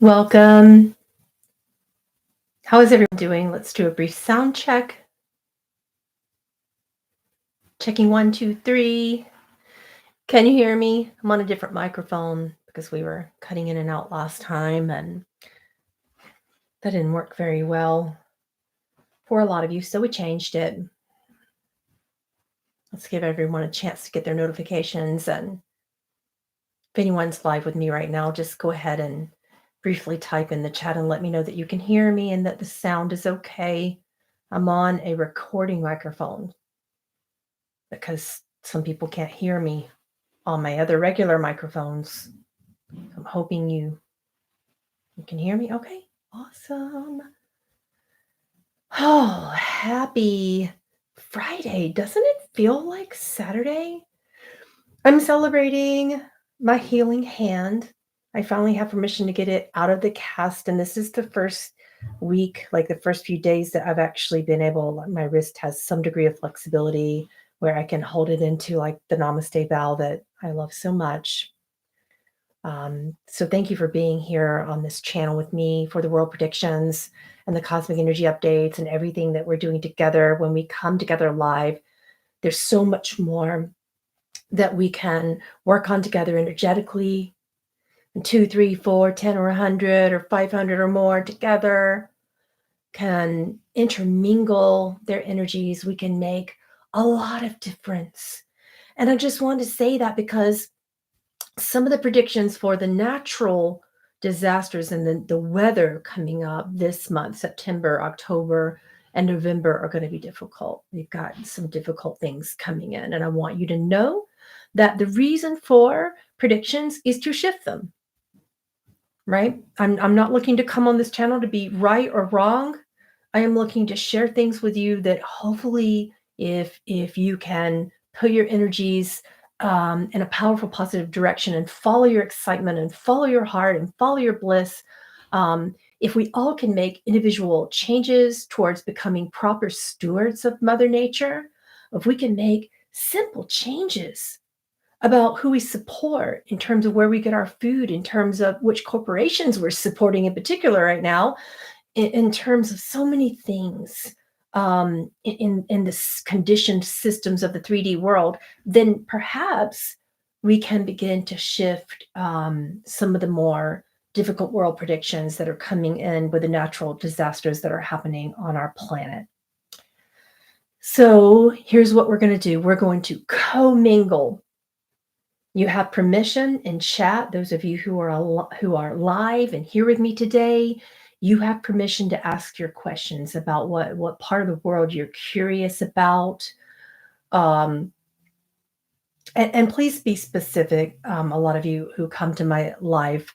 Welcome. How is everyone doing? Let's do a brief sound check. Checking one, two, three. Can you hear me? I'm on a different microphone because we were cutting in and out last time and that didn't work very well for a lot of you, so we changed it. Let's give everyone a chance to get their notifications. And if anyone's live with me right now, just go ahead and briefly type in the chat and let me know that you can hear me and that the sound is okay. I'm on a recording microphone because some people can't hear me on my other regular microphones. I'm hoping you can hear me. Okay, awesome. Oh, happy Friday. Doesn't it feel like Saturday? I'm celebrating my healing hand. I finally have permission to get it out of the cast, and this is the first week, like the first few days that I've actually been able, my wrist has some degree of flexibility where I can hold it into like the namaste bow that I love so much. So thank you for being here on this channel with me for the world predictions and the cosmic energy updates and everything that we're doing together. When we come together live, there's so much more that we can work on together energetically. And 2, 3, 4, 10, or 100 or 500 or more together can intermingle their energies. We can make a lot of difference. And I just want to say that because some of the predictions for the natural disasters and the weather coming up this month, September, October, and November, are going to be difficult. We've got some difficult things coming in. And I want you to know that the reason for predictions is to shift them, right? I'm not looking to come on this channel to be right or wrong. I am looking to share things with you that hopefully if you can put your energies in a powerful positive direction and follow your excitement and follow your heart and follow your bliss, if we all can make individual changes towards becoming proper stewards of Mother Nature, if we can make simple changes about who we support in terms of where we get our food, in terms of which corporations we're supporting in particular right now, in terms of so many things, in this conditioned systems of the 3D world, then perhaps we can begin to shift some of the more difficult world predictions that are coming in with the natural disasters that are happening on our planet. So here's what we're going to do. We're going to commingle. You have permission in chat. Those of you who are live and here with me today, you have permission to ask your questions about what part of the world you're curious about. And please be specific. A lot of you who come to my live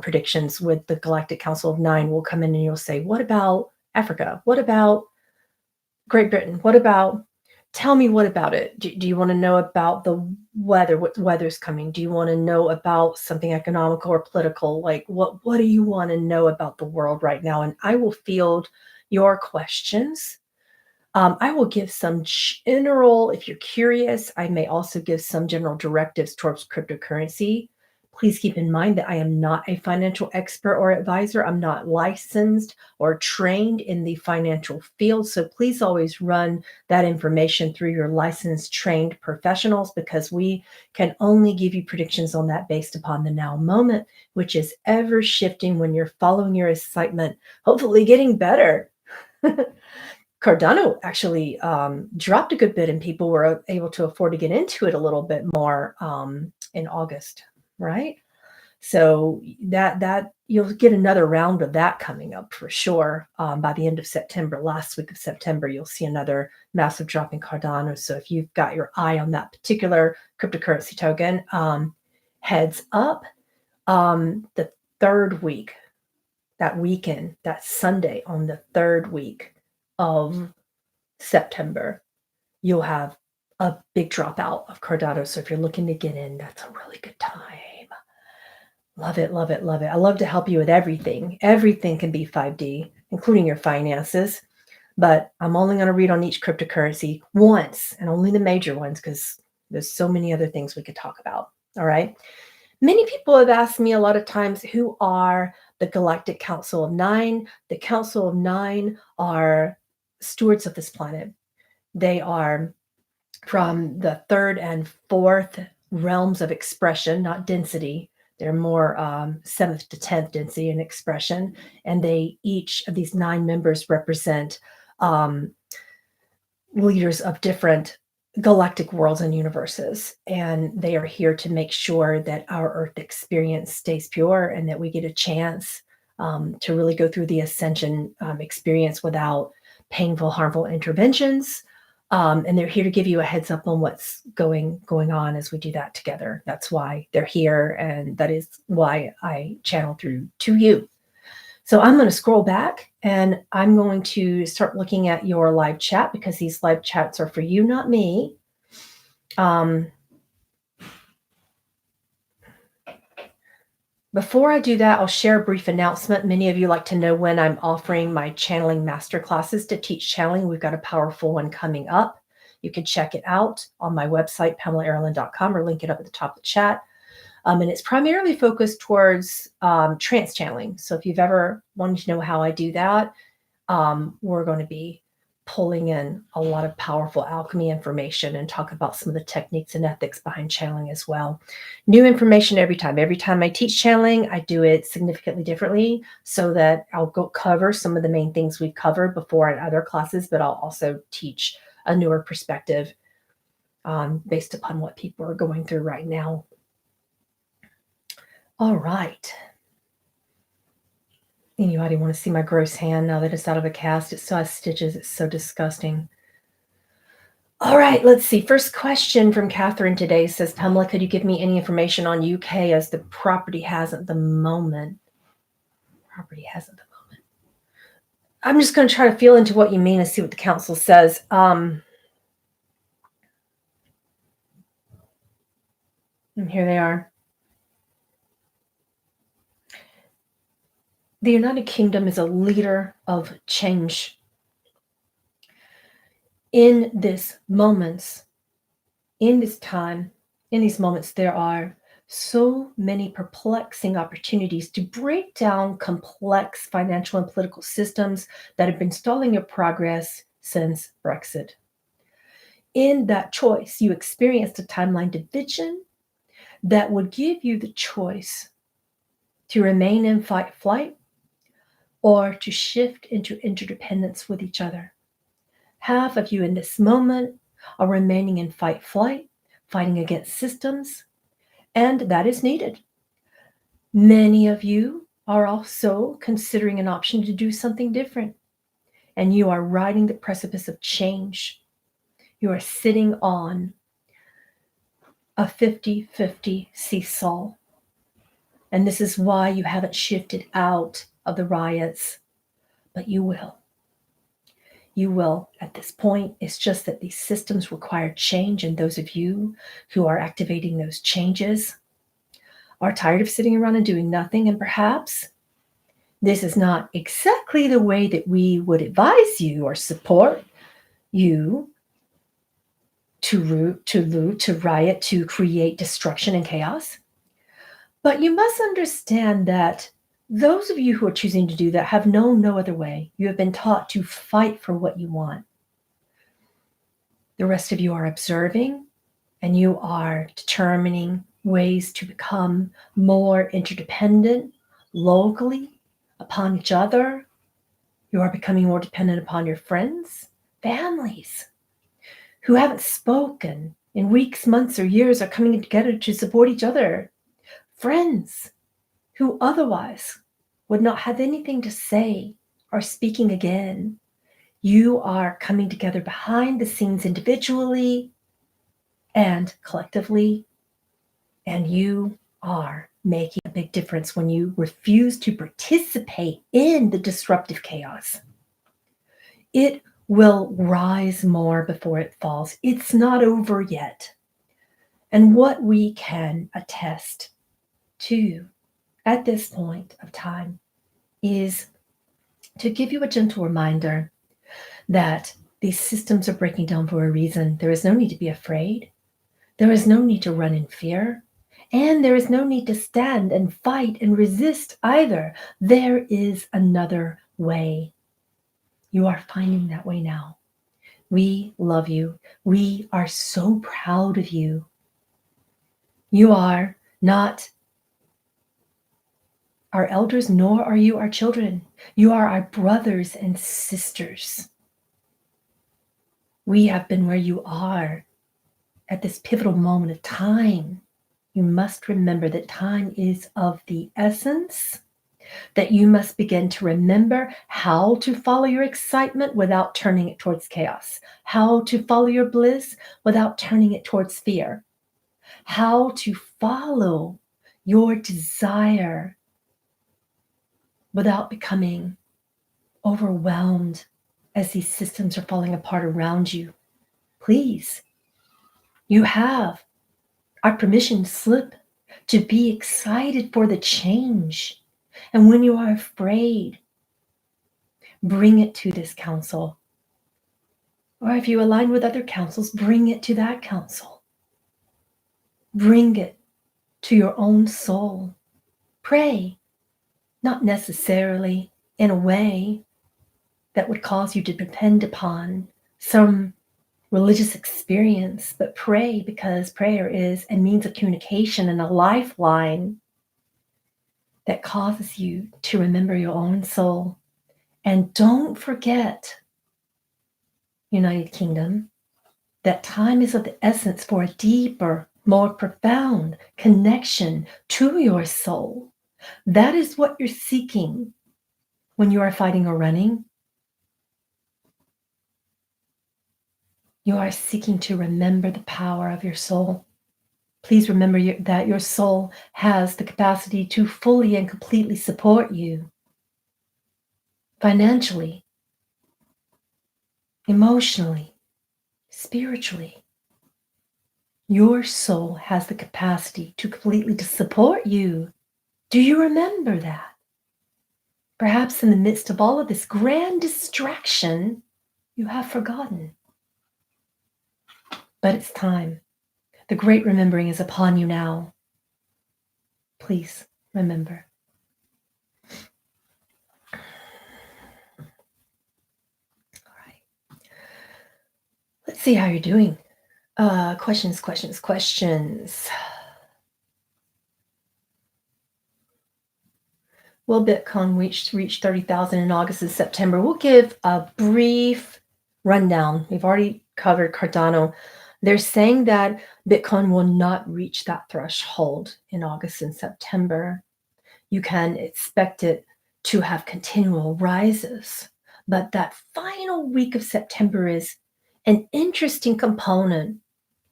predictions with the Galactic Council of Nine will come in and you'll say, what about Africa? What about Great Britain? What about, tell me what about it? Do you want to know about the weather? What weather's coming? Do you want to know about something economical or political? Like what do you want to know about the world right now? And I will field your questions. I will give some general, if you're curious, I may also give some general directives towards cryptocurrency. Please keep in mind that I am not a financial expert or advisor. I'm not licensed or trained in the financial field. So please always run that information through your licensed, trained professionals, because we can only give you predictions on that based upon the now moment, which is ever shifting when you're following your excitement, hopefully getting better. Cardano actually dropped a good bit and people were able to afford to get into it a little bit more in August, right? So that you'll get another round of that coming up for sure by the end of September. Last week of September, you'll see another massive drop in Cardano. So if you've got your eye on that particular cryptocurrency token, heads up. The third week, that weekend, that Sunday on the third week of September, you'll have a big dropout of Cardano. So if you're looking to get in, that's a really good time. Love it, love it, love it. I love to help you with everything. Everything can be 5D, including your finances. But I'm only going to read on each cryptocurrency once, and only the major ones, because there's so many other things we could talk about. All right. Many people have asked me a lot of times, who are the Galactic Council of Nine. The Council of Nine are stewards of this planet. They are from the third and fourth realms of expression, not density. They're more seventh to 10th density in expression. And each of these 9 members represent leaders of different galactic worlds and universes. And they are here to make sure that our Earth experience stays pure and that we get a chance to really go through the ascension experience without painful, harmful interventions. And they're here to give you a heads up on what's going on as we do that together. That's why they're here, and that is why I channel through to you. So I'm going to scroll back, and I'm going to start looking at your live chat, because these live chats are for you, not me. Before I do that, I'll share a brief announcement. Many of you like to know when I'm offering my channeling masterclasses to teach channeling. We've got a powerful one coming up. You can check it out on my website, PamelaAaralyn.com, or link it up at the top of the chat. And it's primarily focused towards trance channeling. So if you've ever wanted to know how I do that, we're going to be pulling in a lot of powerful alchemy information and talk about some of the techniques and ethics behind channeling as well. New information every time. Every time I teach channeling, I do it significantly differently, so that I'll go cover some of the main things we've covered before in other classes, but I'll also teach a newer perspective based upon what people are going through right now. All right. Anybody want to see my gross hand now that it's out of a cast? It still has stitches. It's so disgusting. All right, let's see. First question from Catherine today says, Pamela, could you give me any information on UK as the property has at the moment? Property has at the moment. I'm just going to try to feel into what you mean and see what the council says. And here they are. The United Kingdom is a leader of change. In this moments, in this time, in these moments, there are so many perplexing opportunities to break down complex financial and political systems that have been stalling your progress since Brexit. In that choice, you experienced a timeline division that would give you the choice to remain in fight-flight or to shift into interdependence with each other. Half of you in this moment are remaining in fight-flight, fighting against systems, and that is needed. Many of you are also considering an option to do something different, and you are riding the precipice of change. You are sitting on a 50-50 seesaw, and this is why you haven't shifted out of the riots, but you will. You will at this point. It's just that these systems require change, and those of you who are activating those changes are tired of sitting around and doing nothing, and perhaps this is not exactly the way that we would advise you or support you to root, to loot, to riot, to create destruction and chaos. But you must understand that those of you who are choosing to do that have known no other way. You have been taught to fight for what you want. The rest of you are observing, and you are determining ways to become more interdependent locally upon each other. You are becoming more dependent upon your friends, families who haven't spoken in weeks, months, or years are coming together to support each other. Friends who otherwise would not have anything to say are speaking again. You are coming together behind the scenes individually and collectively, and you are making a big difference when you refuse to participate in the disruptive chaos. It will rise more before it falls. It's not over yet. And what we can attest to at this point of time is to give you a gentle reminder that these systems are breaking down for a reason. There is no need to be afraid. There is no need to run in fear. And there is no need to stand and fight and resist either. There is another way. You are finding that way now. We love you. We are so proud of you. You are not our elders, nor are you our children. You are our brothers and sisters. We have been where you are at this pivotal moment of time. You must remember that time is of the essence, that you must begin to remember how to follow your excitement without turning it towards chaos, how to follow your bliss without turning it towards fear, how to follow your desire without becoming overwhelmed as these systems are falling apart around you. Please, you have our permission slip to be excited for the change. And when you are afraid, bring it to this council. Or if you align with other councils, bring it to that council. Bring it to your own soul. Pray, not necessarily in a way that would cause you to depend upon some religious experience, but pray because prayer is a means of communication and a lifeline that causes you to remember your own soul. And don't forget, United Kingdom, that time is of the essence for a deeper, more profound connection to your soul. That is what you're seeking when you are fighting or running. You are seeking to remember the power of your soul. Please remember that your soul has the capacity to fully and completely support you financially, emotionally, spiritually. Your soul has the capacity to completely to support you. Do you remember that? Perhaps in the midst of all of this grand distraction, you have forgotten. But it's time. The great remembering is upon you now. Please remember. All right. Let's see how you're doing. Questions. Will Bitcoin reach 30,000 in August and September? We'll give a brief rundown. We've already covered Cardano. They're saying that Bitcoin will not reach that threshold in August and September. You can expect it to have continual rises, but that final week of September is an interesting component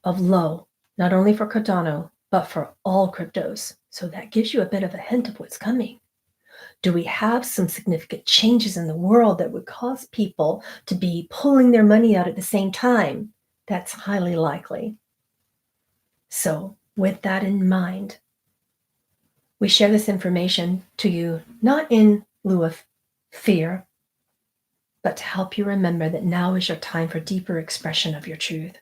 of low, not only for Cardano, but for all cryptos. So that gives you a bit of a hint of what's coming. Do we have some significant changes in the world that would cause people to be pulling their money out at the same time? That's highly likely. So with that in mind, we share this information to you, not in lieu of fear, but to help you remember that now is your time for deeper expression of your truth.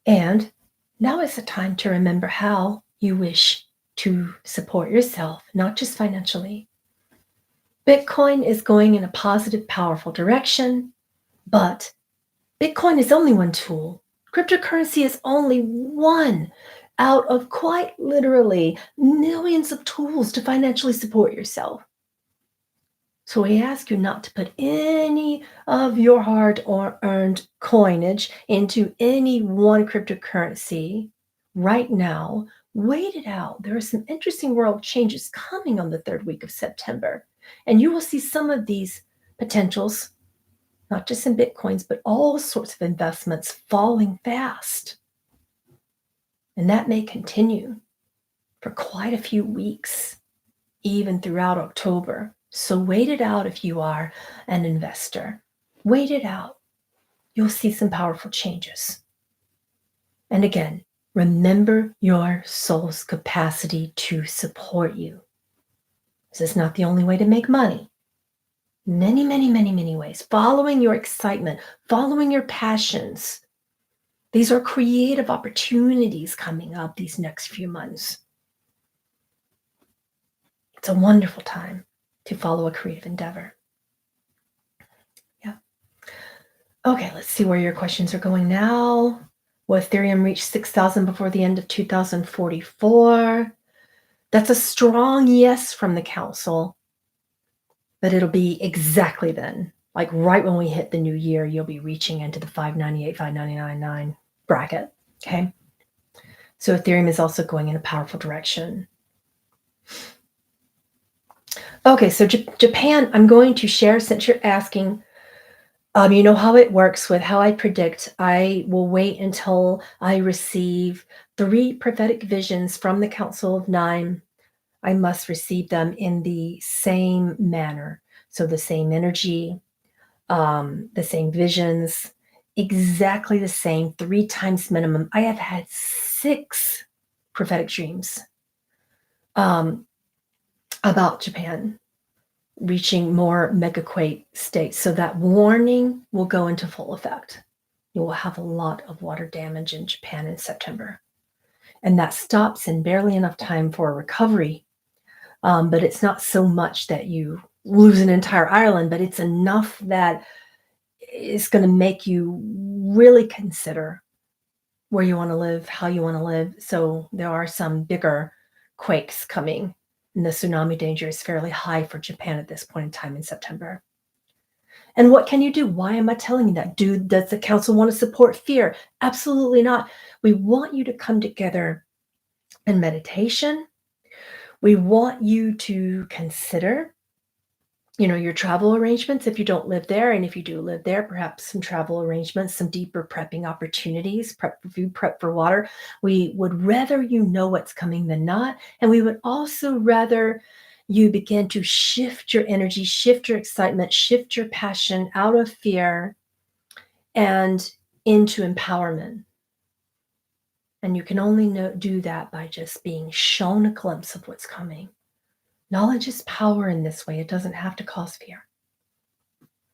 And now is the time to remember how you wish to support yourself, not just financially. Bitcoin is going in a positive, powerful direction, but Bitcoin is only one tool. Cryptocurrency is only one out of quite literally millions of tools to financially support yourself. So we ask you not to put any of your hard-earned coinage into any one cryptocurrency right now. Wait it out. There are some interesting world changes coming on the third week of September, and you will see some of these potentials, not just in Bitcoins, but all sorts of investments falling fast. And that may continue for quite a few weeks, even throughout October. So wait it out if you are an investor. Wait it out. You'll see some powerful changes. And again, remember your soul's capacity to support you. This is not the only way to make money. Many ways. Following your excitement, following your passions. These are creative opportunities coming up these next few months. It's a wonderful time to follow a creative endeavor. Yeah. Okay, let's see where your questions are going now. Will Ethereum reach 6,000 before the end of 2044? That's a strong yes from the council, but it'll be exactly then. Like right when we hit the new year, you'll be reaching into the 598, 599.9 bracket. Okay. So Ethereum is also going in a powerful direction. Okay, so Japan, I'm going to share since you're asking. You know how it works with how I predict. I will wait until I receive 3 prophetic visions from the Council of 9. I must receive them in the same manner. So the same energy, the same visions, exactly the same, 3 times minimum. I have had 6 prophetic dreams um, about Japan reaching more megaquake states. So that warning will go into full effect. You will have a lot of water damage in Japan in September. And that stops in barely enough time for a recovery. But it's not so much that you lose an entire island, but it's enough that it's going to make you really consider where you want to live, how you want to live. So there are some bigger quakes coming, and the tsunami danger is fairly high for Japan at this point in time in September. And what can you do? Why am I telling you that? Does the council want to support fear? Absolutely not. We want you to come together in meditation. We want you to consider, your travel arrangements if you don't live there. And if you do live there, perhaps some travel arrangements, some deeper prepping opportunities, prep for food, prep for water. We would rather you know what's coming than not. And we would also rather you begin to shift your energy, shift your excitement, shift your passion out of fear and into empowerment. And you can only do that by just being shown a glimpse of what's coming. Knowledge is power in this way. It doesn't have to cause fear.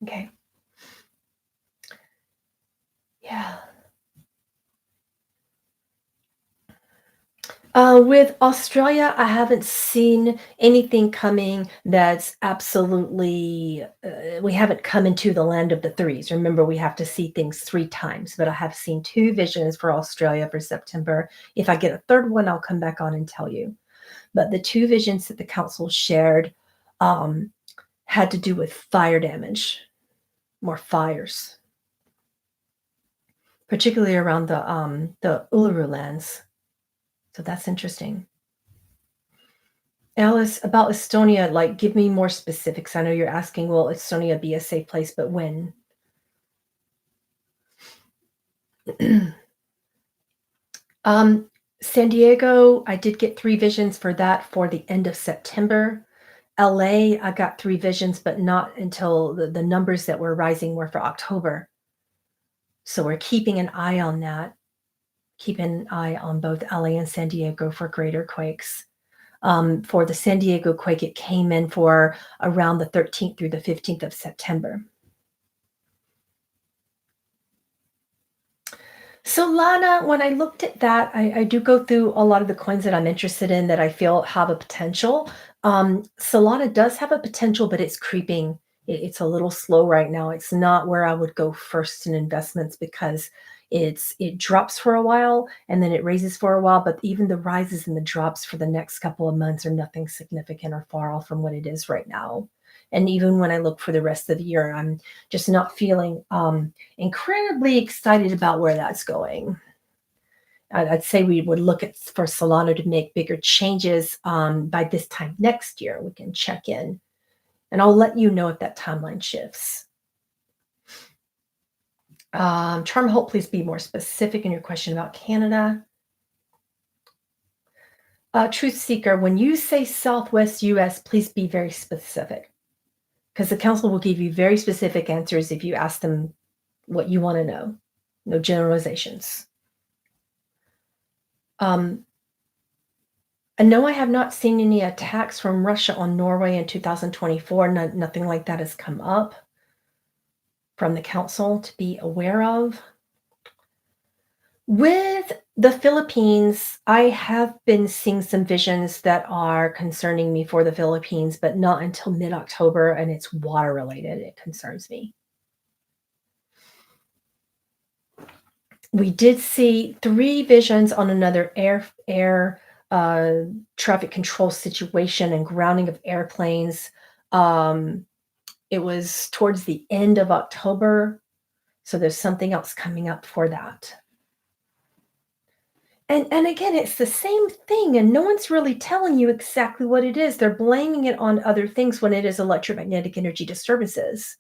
Okay. Yeah. With Australia, I haven't seen anything coming that's absolutely, we haven't come into the land of the threes. Remember, we have to see things 3 times, but I have seen 2 visions for Australia for September. If I get a third one, I'll come back on and tell you. But the 2 visions that the council shared um, had to do with fire damage, more fires, particularly around the Uluru lands. So that's interesting. Alice, about Estonia, like, give me more specifics. I know you're asking, will Estonia be a safe place, but when? San Diego, I did get 3 visions for that for the end of September. LA, I got 3 visions, but not until the numbers that were rising were for October. So we're keeping an eye on that. Keep an eye on both LA and San Diego for greater quakes. For the San Diego quake, it came in for around the 13th through the 15th of September. So Lana, when I looked at that, I do go through a lot of the coins that I'm interested in that I feel have a potential. Solana does have a potential, but it's creeping. It's a little slow right now. It's not where I would go first in investments because it drops for a while and then it raises for a while. But even the rises and the drops for the next couple of months are nothing significant or far off from what it is right now. And even when I look for the rest of the year, I'm just not feeling incredibly excited about where that's going. I'd say we would look at for Solana to make bigger changes by this time next year. We can check in, and I'll let you know if that timeline shifts. Charm Hope, please be more specific in your question about Canada. Truth Seeker, when you say Southwest US, please be very specific because the council will give you very specific answers if you ask them what you want to know. No generalizations. And no, I have not seen any attacks from Russia on Norway in 2024. Nothing like that has come up from the council to be aware of. With the Philippines, I have been seeing some visions that are concerning me for the Philippines, but not until mid-October, and it's water related. It concerns me. We did see 3 visions on another uh, traffic control situation and grounding of airplanes. Um, it was towards the end of October, so there's something else coming up for that. And again, it's the same thing, and no one's really telling you exactly what it is. They're blaming it on other things when it is electromagnetic energy disturbances,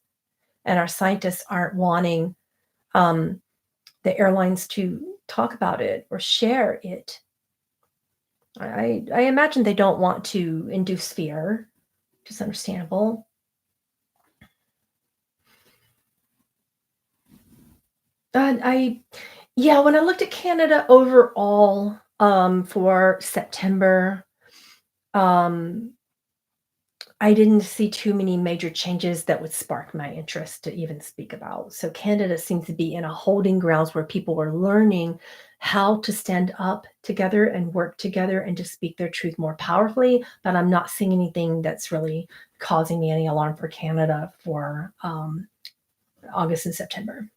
and our scientists aren't wanting, um, the airlines to talk about it or share it. I imagine they don't want to induce fear, which is understandable. I Yeah, when I looked at Canada overall, for September, um, I didn't see too many major changes that would spark my interest to even speak about. So Canada seems to be in a holding grounds where people are learning how to stand up together and work together and to speak their truth more powerfully. But I'm not seeing anything that's really causing me any alarm for Canada for August and September.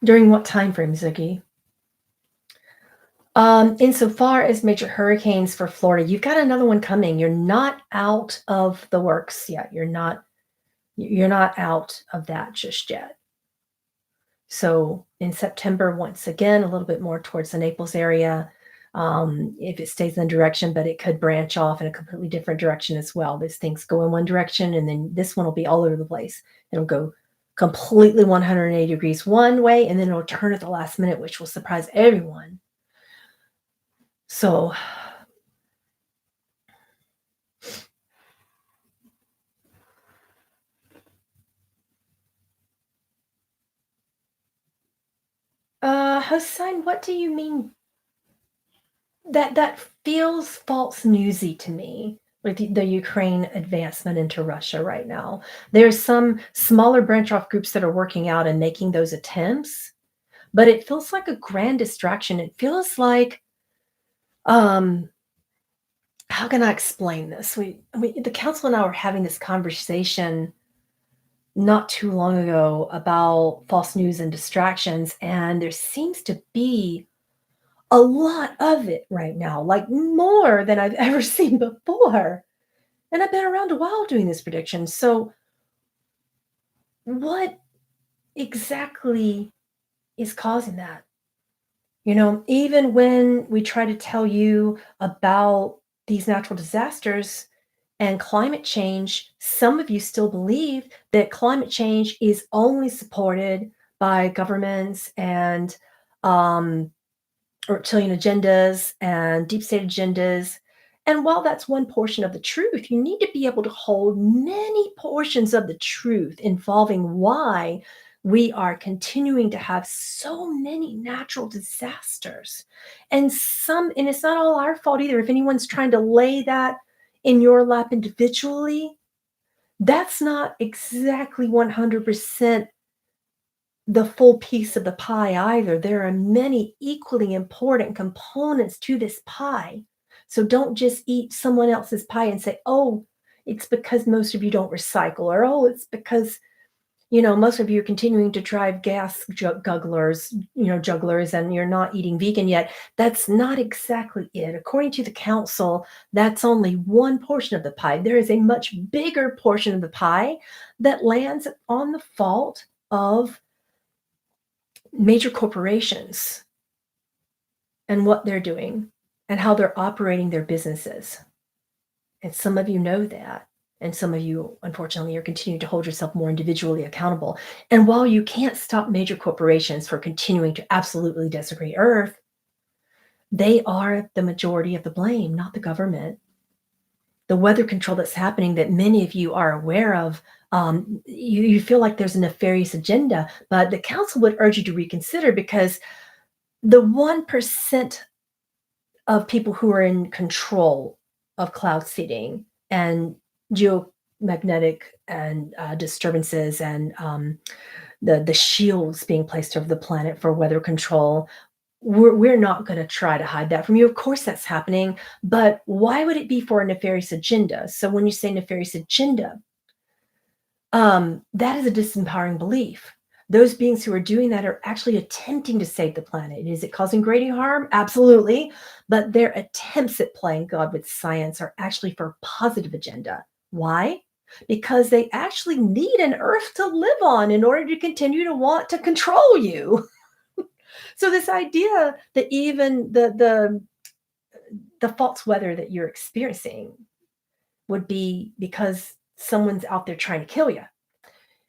During what time frame, Ziggy? Insofar as major hurricanes for Florida, you've got another one coming. You're not out of the works yet. You're not out of that just yet. So in September, once again, a little bit more towards the Naples area, if it stays in the direction, but it could branch off in a completely different direction as well. These things go in one direction, and then this one will be all over the place. It'll go completely 180 degrees one way, and then it'll turn at the last minute, which will surprise everyone. So, Hossein, what do you mean that feels false newsy to me, with the Ukraine advancement into Russia right now. There's some smaller branch off groups that are working out and making those attempts, but it feels like a grand distraction. It feels like, um, how can I explain this? The council and I were having this conversation not too long ago about false news and distractions, and there seems to be a lot of it right now, like more than I've ever seen before. And I've been around a while doing this prediction. So, what exactly is causing that? Even when we try to tell you about these natural disasters and climate change, some of you still believe that climate change is only supported by governments and um, reptilian agendas and deep state agendas. And while that's one portion of the truth, you need to be able to hold many portions of the truth involving why we are continuing to have so many natural disasters. And it's not all our fault either. If anyone's trying to lay that in your lap individually, that's not exactly 100% the full piece of the pie either. There are many equally important components to this pie. So don't just eat someone else's pie and say, oh, it's because most of you don't recycle, or oh, it's because most of you are continuing to drive jugglers, and you're not eating vegan yet. That's not exactly it. According to the council, that's only one portion of the pie. There is a much bigger portion of the pie that lands on the fault of major corporations and what they're doing and how they're operating their businesses. And some of you know that. And some of you, unfortunately, are continuing to hold yourself more individually accountable. And while you can't stop major corporations for continuing to absolutely desecrate Earth, they are the majority of the blame, not the government. The weather control that's happening that many of you are aware of, you feel like there's a nefarious agenda, but the council would urge you to reconsider, because the 1% of people who are in control of cloud seeding and geomagnetic and disturbances and the shields being placed over the planet for weather control. We're not going to try to hide that from you. Of course, that's happening, but why would it be for a nefarious agenda? So when you say nefarious agenda, that is a disempowering belief. Those beings who are doing that are actually attempting to save the planet. Is it causing great harm? Absolutely. But their attempts at playing God with science are actually for a positive agenda. Why? Because they actually need an earth to live on in order to continue to want to control you. So this idea that even the false weather that you're experiencing would be because someone's out there trying to kill you.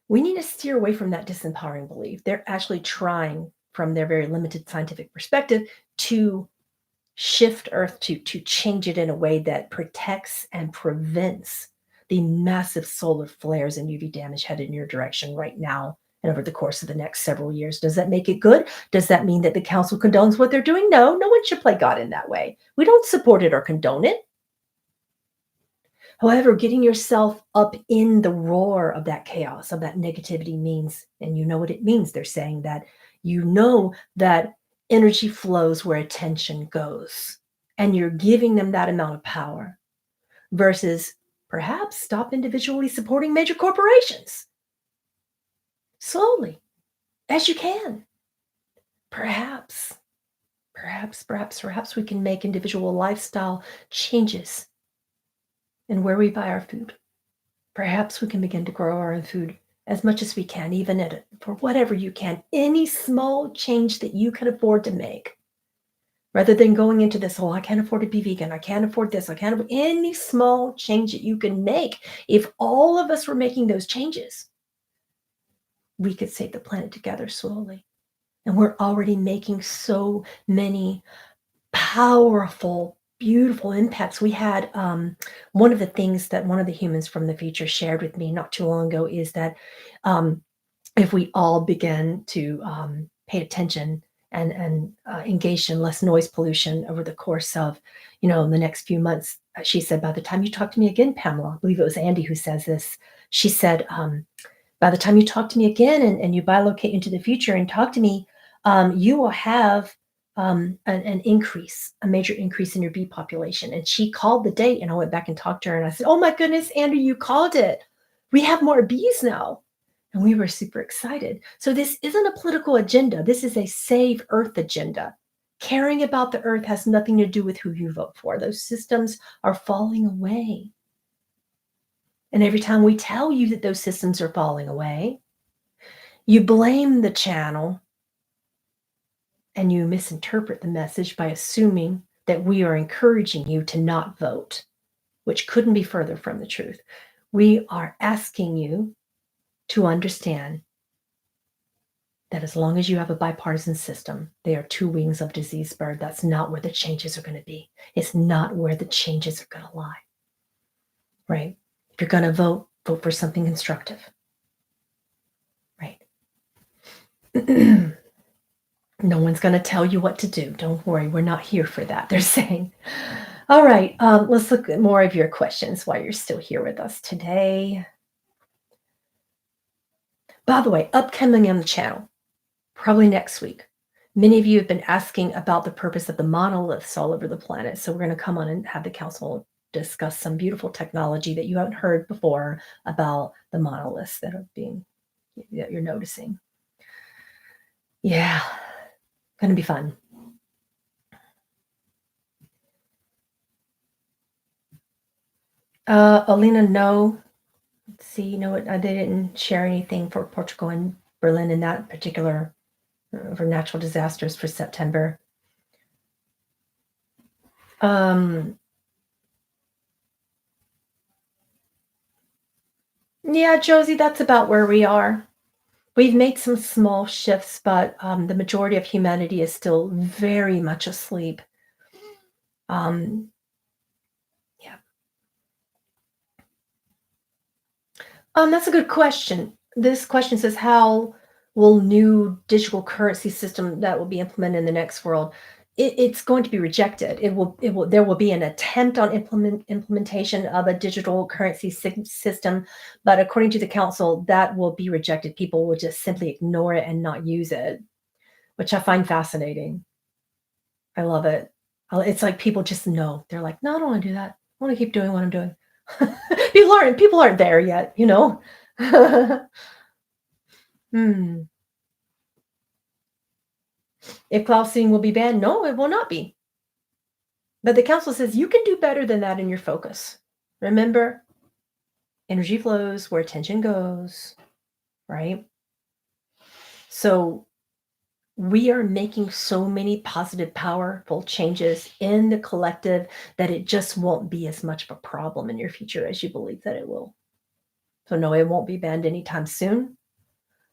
We need to steer away from that disempowering belief. They're actually trying, from their very limited scientific perspective, to shift Earth, to change it in a way that protects and prevents the massive solar flares and UV damage headed in your direction right now and over the course of the next several years. Does that make it good? Does that mean that the council condones what they're doing? No, no one should play God in that way. We don't support it or condone it. However, getting yourself up in the roar of that chaos, of that negativity means, and you know what it means, they're saying that you know that energy flows where attention goes, and you're giving them that amount of power versus perhaps stop individually supporting major corporations slowly as you can. Perhaps, perhaps we can make individual lifestyle changes in where we buy our food. Perhaps we can begin to grow our own food as much as we can, even at it, for whatever you can, any small change that you can afford to make, rather than going into this, oh, I can't afford to be vegan. I can't afford this. I can't afford any small change that you can make. If all of us were making those changes, we could save the planet together slowly. And we're already making so many powerful, beautiful impacts. We had one of the things that one of the humans from the future shared with me not too long ago is that um, if we all begin to pay attention and engage in less noise pollution over the course of, the next few months, she said, by the time you talk to me again, Pamela, I believe it was Andy who says this. She said, by the time you talk to me again and you bilocate into the future and talk to me, you will have an increase, a major increase in your bee population. And she called the date, and I went back and talked to her, and I said, oh my goodness, Andy, you called it. We have more bees now. And we were super excited. So this isn't a political agenda. This is a save Earth agenda. Caring about the Earth has nothing to do with who you vote for. Those systems are falling away. And every time we tell you that those systems are falling away, you blame the channel and you misinterpret the message by assuming that we are encouraging you to not vote, which couldn't be further from the truth. We are asking you to understand that as long as you have a bipartisan system, they are two wings of disease bird. That's not where the changes are going to be. It's not where the changes are going to lie, right? If you're going to vote, vote for something constructive, right? No one's going to tell you what to do. Don't worry, we're not here for that, they're saying. All right, let's look at more of your questions while you're still here with us today. By the way, upcoming on the channel, probably next week, many of you have been asking about the purpose of the monoliths all over the planet. So we're going to come on and have the council discuss some beautiful technology that you haven't heard before about the monoliths that you're noticing. Yeah, going to be fun. Alina, no. Let's see, you know what? They didn't share anything for Portugal and Berlin in that particular for natural disasters for September. Yeah, Josie, that's about where we are. We've made some small shifts, but the majority of humanity is still very much asleep. Yeah. That's a good question. This question says, how will new digital currency system that will be implemented in the next world? it's going to be rejected. There will be an attempt on implementation of a digital currency system, but according to the council, that will be rejected. People will just simply ignore it and not use it, which I find fascinating. I love it. It's like people just know. They're like, "No, I don't wanna do that. I wanna keep doing what I'm doing." People aren't there yet, you know? Hmm. If cloud seeding will be banned, no, it will not be. But the council says you can do better than that in your focus. Remember, energy flows where attention goes, right? So we are making so many positive, powerful changes in the collective that it just won't be as much of a problem in your future as you believe that it will. So, no, it won't be banned anytime soon.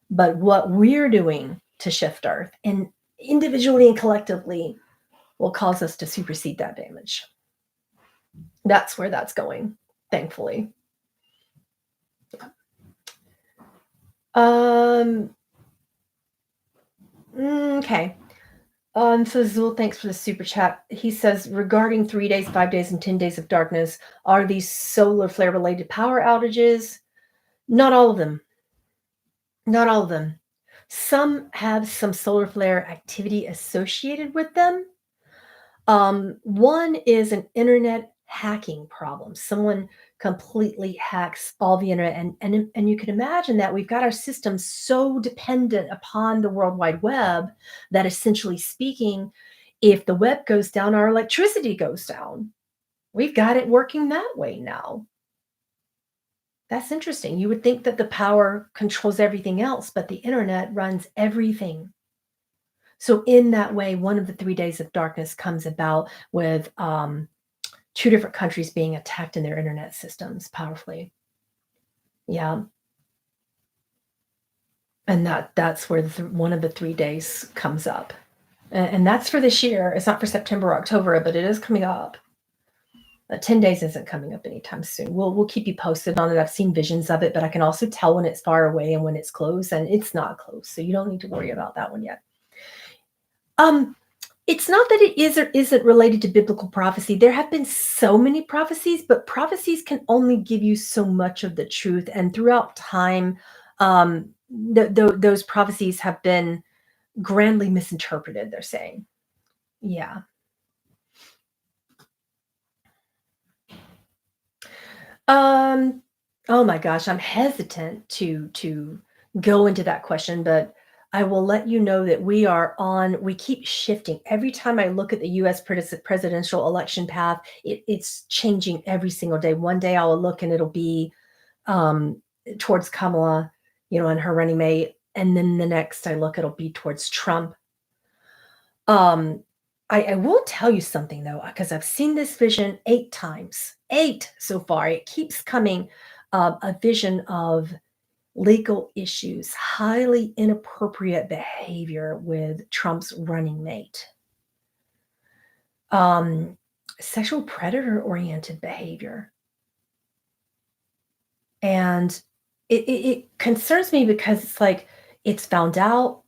But what we're doing to shift Earth and individually and collectively will cause us to supersede that damage. That's where that's going, thankfully. Um, okay. So Zul, thanks for the super chat. He says, regarding 3 days, 5 days, and 10 days of darkness, are these solar flare related power outages? Not all of them. Not all of them. Some have some solar flare activity associated with them. One is an internet hacking problem. Someone completely hacks all the internet, and you can imagine that we've got our systems so dependent upon the World Wide Web that essentially speaking, if the web goes down, our electricity goes down. We've got it working that way now. That's interesting. You would think that the power controls everything else, but the internet runs everything. So in that way, one of the 3 days of darkness comes about with two different countries being attacked in their internet systems powerfully. Yeah, and that's where one of the 3 days comes up, and that's for this year. It's not for September or October, but it is coming up. 10 days isn't coming up anytime soon. We'll keep you posted on it. I've seen visions of it, but I can also tell when it's far away and when it's close, and it's not close, so you don't need to worry about that one yet. Um, It's not that it is or isn't related to biblical prophecy. There have been so many prophecies, but prophecies can only give you so much of the truth. And throughout time, those prophecies have been grandly misinterpreted, they're saying. Yeah. Um, oh my gosh, I'm hesitant to go into that question, but I will let you know that we keep shifting. Every time I look at the US presidential election path, it's changing every single day. One day I'll look and it'll be um, towards Kamala, and her running mate. And then the next I look, it'll be towards Trump. Um, I will tell you something though, because I've seen this vision 8 times, 8 so far. It keeps coming. A vision of legal issues, highly inappropriate behavior with Trump's running mate, um, sexual predator oriented behavior. And it concerns me because it's like it's found out,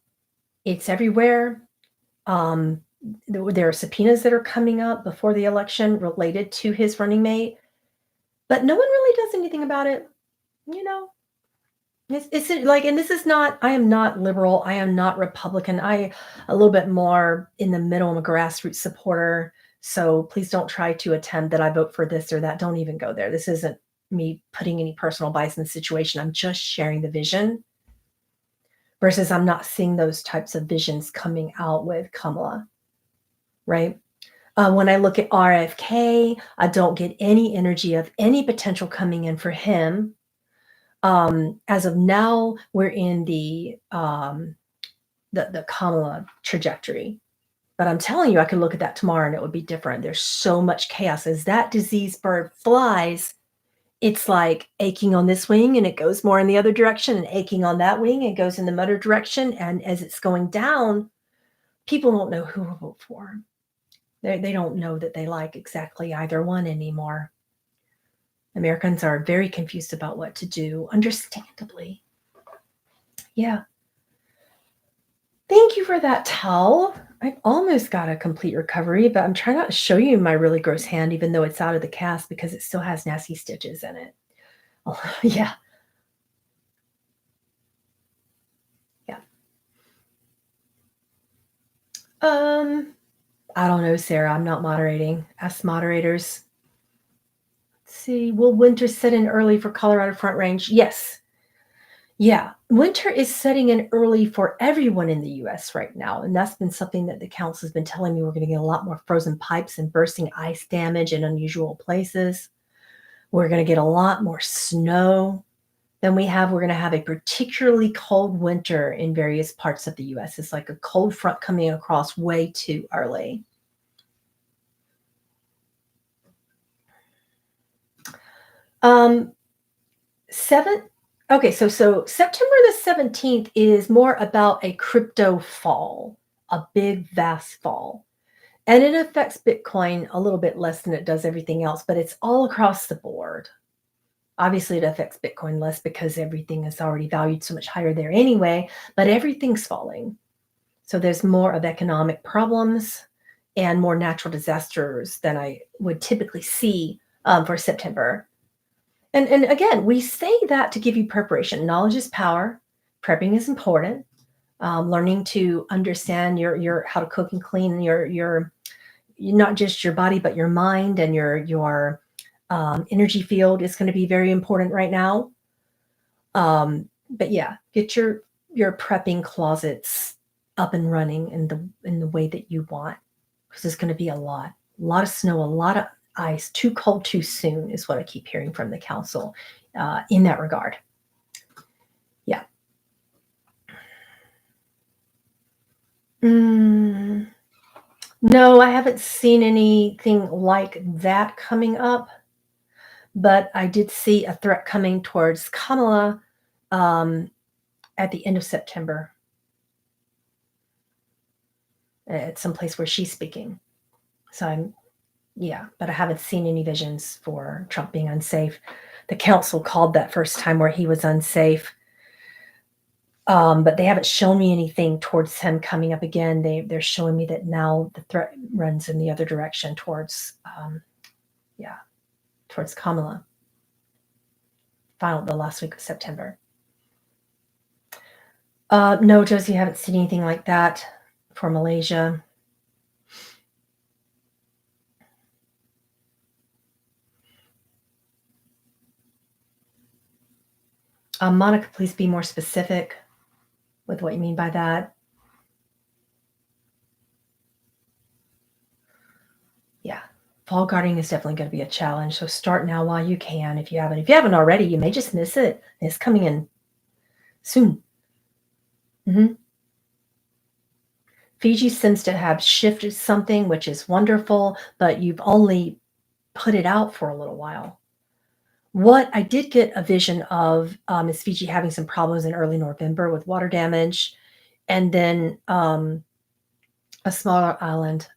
it's everywhere. Um, there are subpoenas that are coming up before the election related to his running mate, but no one really does anything about it. You know, it's like, and this is not. I am not liberal. I am not Republican. I a little bit more in the middle. I'm a grassroots supporter. So please don't try to attempt that I vote for this or that. Don't even go there. This isn't me putting any personal bias in the situation. I'm just sharing the vision. Versus, I'm not seeing those types of visions coming out with Kamala, right? When I look at RFK, I don't get any energy of any potential coming in for him. As of now, we're in the Kamala trajectory. But I'm telling you, I could look at that tomorrow and it would be different. There's so much chaos. As that disease bird flies, it's like aching on this wing and it goes more in the other direction, and aching on that wing and goes in the other direction. And as it's going down, people don't know who to vote for. They don't know that they like exactly either one anymore. Americans are very confused about what to do, understandably. Yeah. Thank you for that, Tal. I've almost got a complete recovery, but I'm trying not to show you my really gross hand, even though it's out of the cast because it still has nasty stitches in it. Oh, yeah, yeah. Um, I don't know, Sarah. I'm not moderating. Ask moderators. Let's see. Will winter set in early for Colorado Front Range? Yes. Yeah. Winter is setting in early for everyone in the US right now. And that's been something that the council has been telling me we're going to get a lot more frozen pipes and bursting ice damage in unusual places. We're going to get a lot more snow than we have. We're going to have a particularly cold winter in various parts of the US. It's like a cold front coming across way too early. Um, seven. Okay, so September the 17th is more about a crypto fall, a big, vast fall. And it affects Bitcoin a little bit less than it does everything else, but it's all across the board. Obviously, it affects Bitcoin less because everything is already valued so much higher there anyway, but everything's falling. So there's more of economic problems and more natural disasters than I would typically see for September. And again, we say that to give you preparation. Knowledge is power. Prepping is important. Learning to understand your how to cook and clean your not just your body but your mind and your energy field is going to be very important right now. But yeah, get your prepping closets up and running in the way that you want because there's going to be a lot of snow, a lot of ice. Too cold too soon is what I keep hearing from the council in that regard. Yeah. Mm, no, I haven't seen anything like that coming up, but I did see a threat coming towards Kamala um, at the end of September at some place where she's speaking. So yeah, but I haven't seen any visions for Trump being unsafe. The council called that first time where he was unsafe, but they haven't shown me anything towards him coming up again. They're showing me that now the threat runs in the other direction towards, yeah, towards Kamala. Final the last week of September. No, Josie, I haven't seen anything like that for Malaysia. Monica, please be more specific with what you mean by that. Yeah, fall gardening is definitely going to be a challenge. So start now while you can. If you haven't, already, you may just miss it. It's coming in soon. Mm-hmm. Fiji seems to have shifted something, which is wonderful, but you've only put it out for a little while. What I did get a vision of is Fiji having some problems in early November with water damage, and then a smaller island,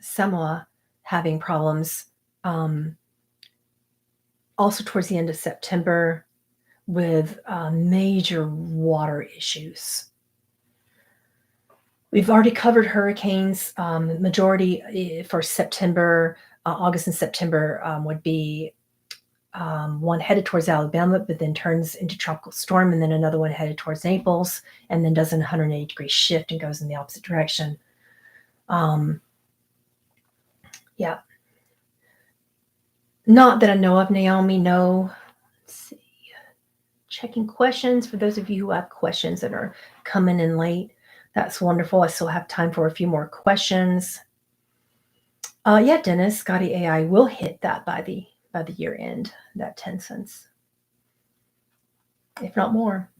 Samoa, having problems also towards the end of September with major water issues. We've already covered hurricanes. Majority for September, August and September would be one headed towards Alabama, but then turns into tropical storm, and then another one headed towards Naples, and then does a 180-degree shift and goes in the opposite direction. Yeah. Not that I know of, Naomi, no. Let's see. Checking questions for those of you who have questions that are coming in late. That's wonderful. I still have time for a few more questions. Yeah, Dennis, Scotty AI will hit that by the year end, that 10 cents, if not more.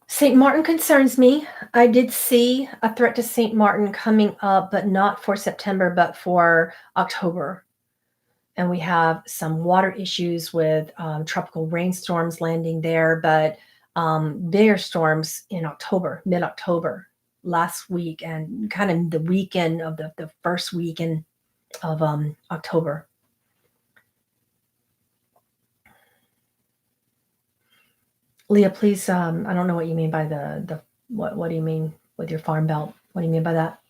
St. Martin concerns me. I did see a threat to St. Martin coming up, but not for September, but for October. And we have some water issues with tropical rainstorms landing there, but bigger storms in October, mid-October, last week, and kind of the weekend of the first weekend of October. Leah, please, I don't know what you mean by what do you mean with your farm belt. What do you mean by that?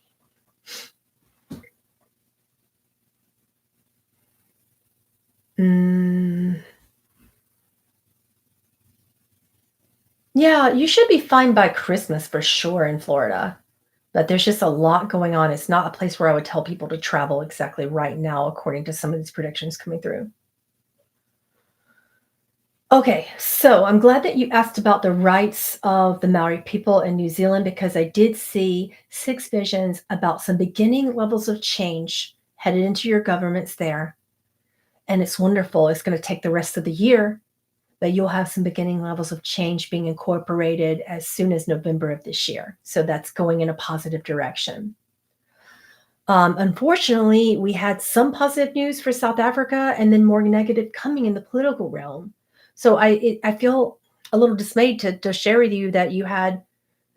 Mm, yeah, you should be fine by Christmas for sure in Florida. But there's just a lot going on. It's not a place where I would tell people to travel exactly right now, according to some of these predictions coming through. Okay, so I'm glad that you asked about the rights of the Maori people in New Zealand because I did see 6 visions about some beginning levels of change headed into your governments there. And it's wonderful. It's going to take the rest of the year, but you'll have some beginning levels of change being incorporated as soon as November of this year. So that's going in a positive direction. Unfortunately, we had some positive news for South Africa and then more negative coming in the political realm. So I feel a little dismayed to share with you that you had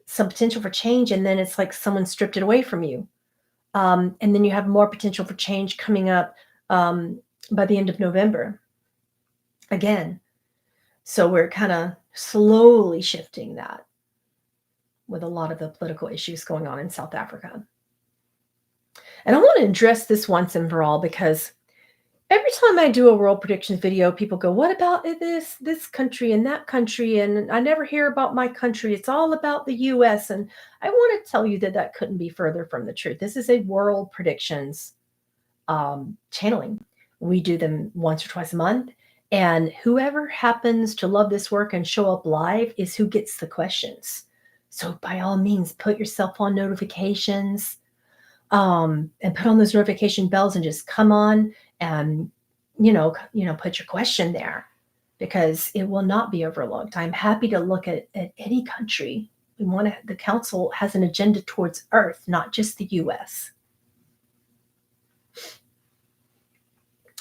some potential for change, and then it's like someone stripped it away from you. And then you have more potential for change coming up by the end of November again. So we're kind of slowly shifting that with a lot of the political issues going on in South Africa. And I want to address this once and for all because every time I do a world predictions video, people go, "What about this country and that country?" And I never hear about my country. It's all about the US. And I want to tell you that that couldn't be further from the truth. This is a world predictions channeling. We do them once or twice a month. And whoever happens to love this work and show up live is who gets the questions. So by all means, put yourself on notifications, and put on those notification bells and just come on and put your question there because it will not be overlooked. I'm happy to look at any country. The council has an agenda towards Earth, not just the US.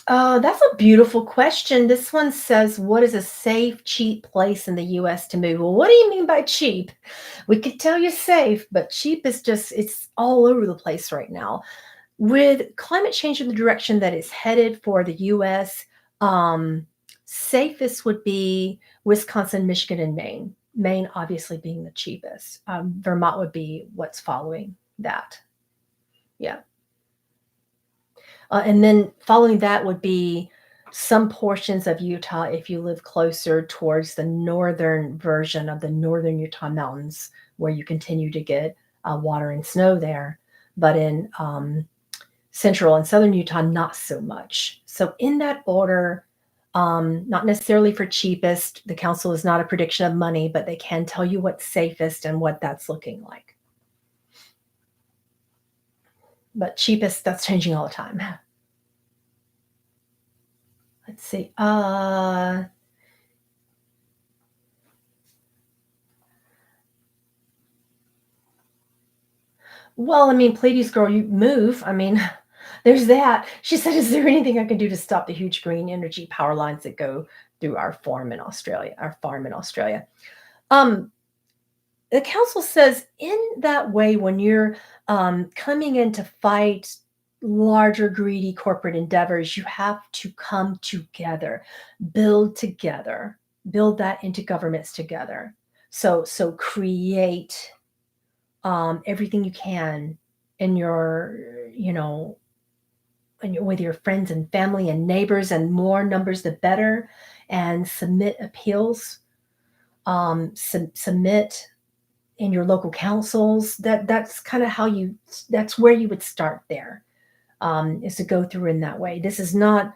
That's a beautiful question. This one says, "What is a safe, cheap place in the US to move?" Well, what do you mean by cheap? We could tell you safe, but cheap is just, it's all over the place right now. With climate change in the direction that it's headed for the US, safest would be Wisconsin, Michigan, and Maine. Maine obviously being the cheapest. Vermont would be what's following that. Yeah. And then following that would be some portions of Utah if you live closer towards the northern version of the northern Utah mountains, where you continue to get water and snow there. But in central and southern Utah, not so much. So, in that order, not necessarily for cheapest, the council is not a prediction of money, but they can tell you what's safest and what that's looking like. But cheapest, that's changing all the time. Let's see. Well, I mean, Pleiades girl, you move. I mean, there's that. She said, "Is there anything I can do to stop the huge green energy power lines that go through our farm in Australia?" Our farm in Australia. Um, the council says in that way, when you're coming in to fight larger greedy corporate endeavors, you have to come together, build that into governments together. So create everything you can in your, with your friends and family and neighbors, and more numbers the better, and submit appeals, submit in your local councils. That's kind of how that's where you would start there, is to go through in that way. This is not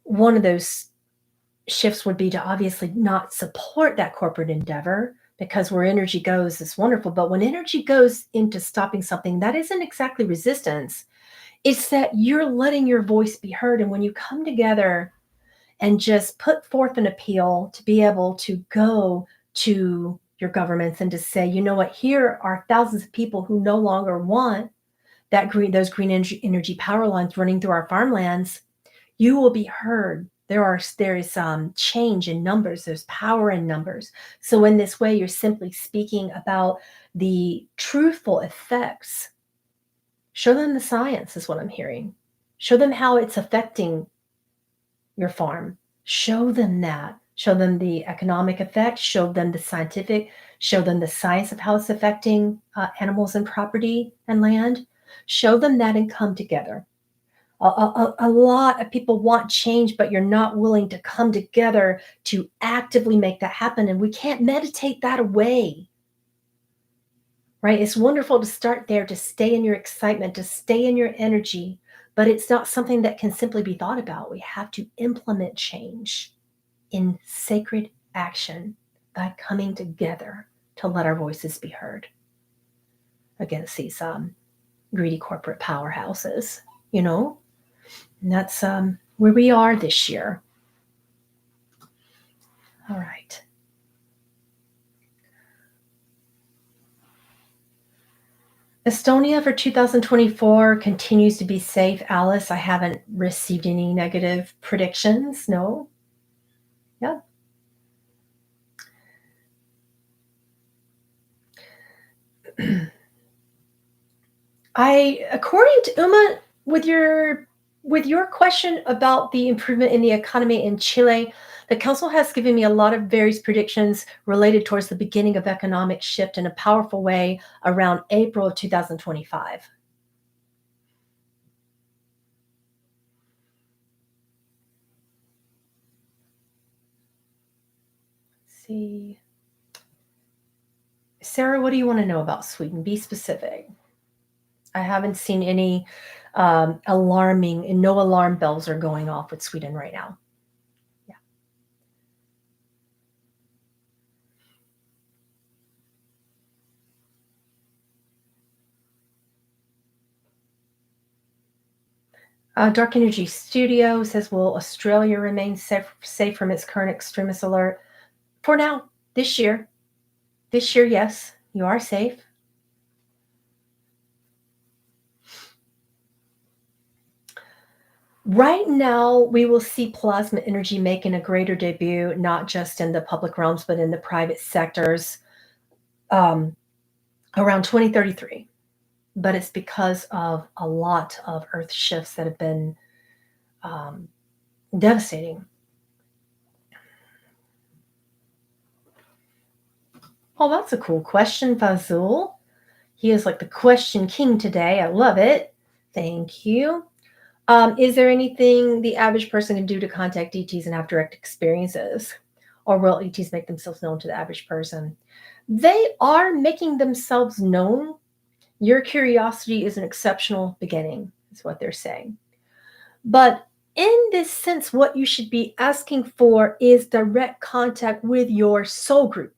one of those shifts would be to obviously not support that corporate endeavor, because where energy goes is wonderful. But when energy goes into stopping something, that isn't exactly resistance. It's that you're letting your voice be heard. And when you come together and just put forth an appeal to be able to go to your governments and to say, "You know what, here are thousands of people who no longer want those green energy power lines running through our farmlands," you will be heard. There is change in numbers. There's power in numbers. So in this way, you're simply speaking about the truthful effects. Show them the science is what I'm hearing. Show them how it's affecting your farm. Show them that. show them the economic effect, show them the scientific, show them the science of how it's affecting animals and property and land, show them that and come together. A lot of people want change, but you're not willing to come together to actively make that happen. And we can't meditate that away, right? It's wonderful to start there, to stay in your excitement, to stay in your energy, but it's not something that can simply be thought about. We have to implement change in sacred action by coming together to let our voices be heard against these greedy corporate powerhouses, you know? And that's where we are this year. All right. Estonia for 2024 continues to be safe. Alice, I haven't received any negative predictions. No. Yeah. According to Uma, with your question about the improvement in the economy in Chile, the council has given me a lot of various predictions related towards the beginning of economic shift in a powerful way around April of 2025. Let's see. Sarah, what do you want to know about Sweden? Be specific. I haven't seen any alarming, and no alarm bells are going off with Sweden right now. Dark Energy Studio says, will Australia remain safe from its current extremist alert? For now, this year. This year, yes, you are safe. Right now, we will see plasma energy making a greater debut, not just in the public realms, but in the private sectors around 2033. But it's because of a lot of Earth shifts that have been devastating. Oh, that's a cool question, Fazul. He is like the question king today. I love it. Thank you. Is there anything the average person can do to contact ETs and have direct experiences? Or will ETs make themselves known to the average person? They are making themselves known. Your curiosity is an exceptional beginning, is what they're saying. But in this sense, what you should be asking for is direct contact with your soul group,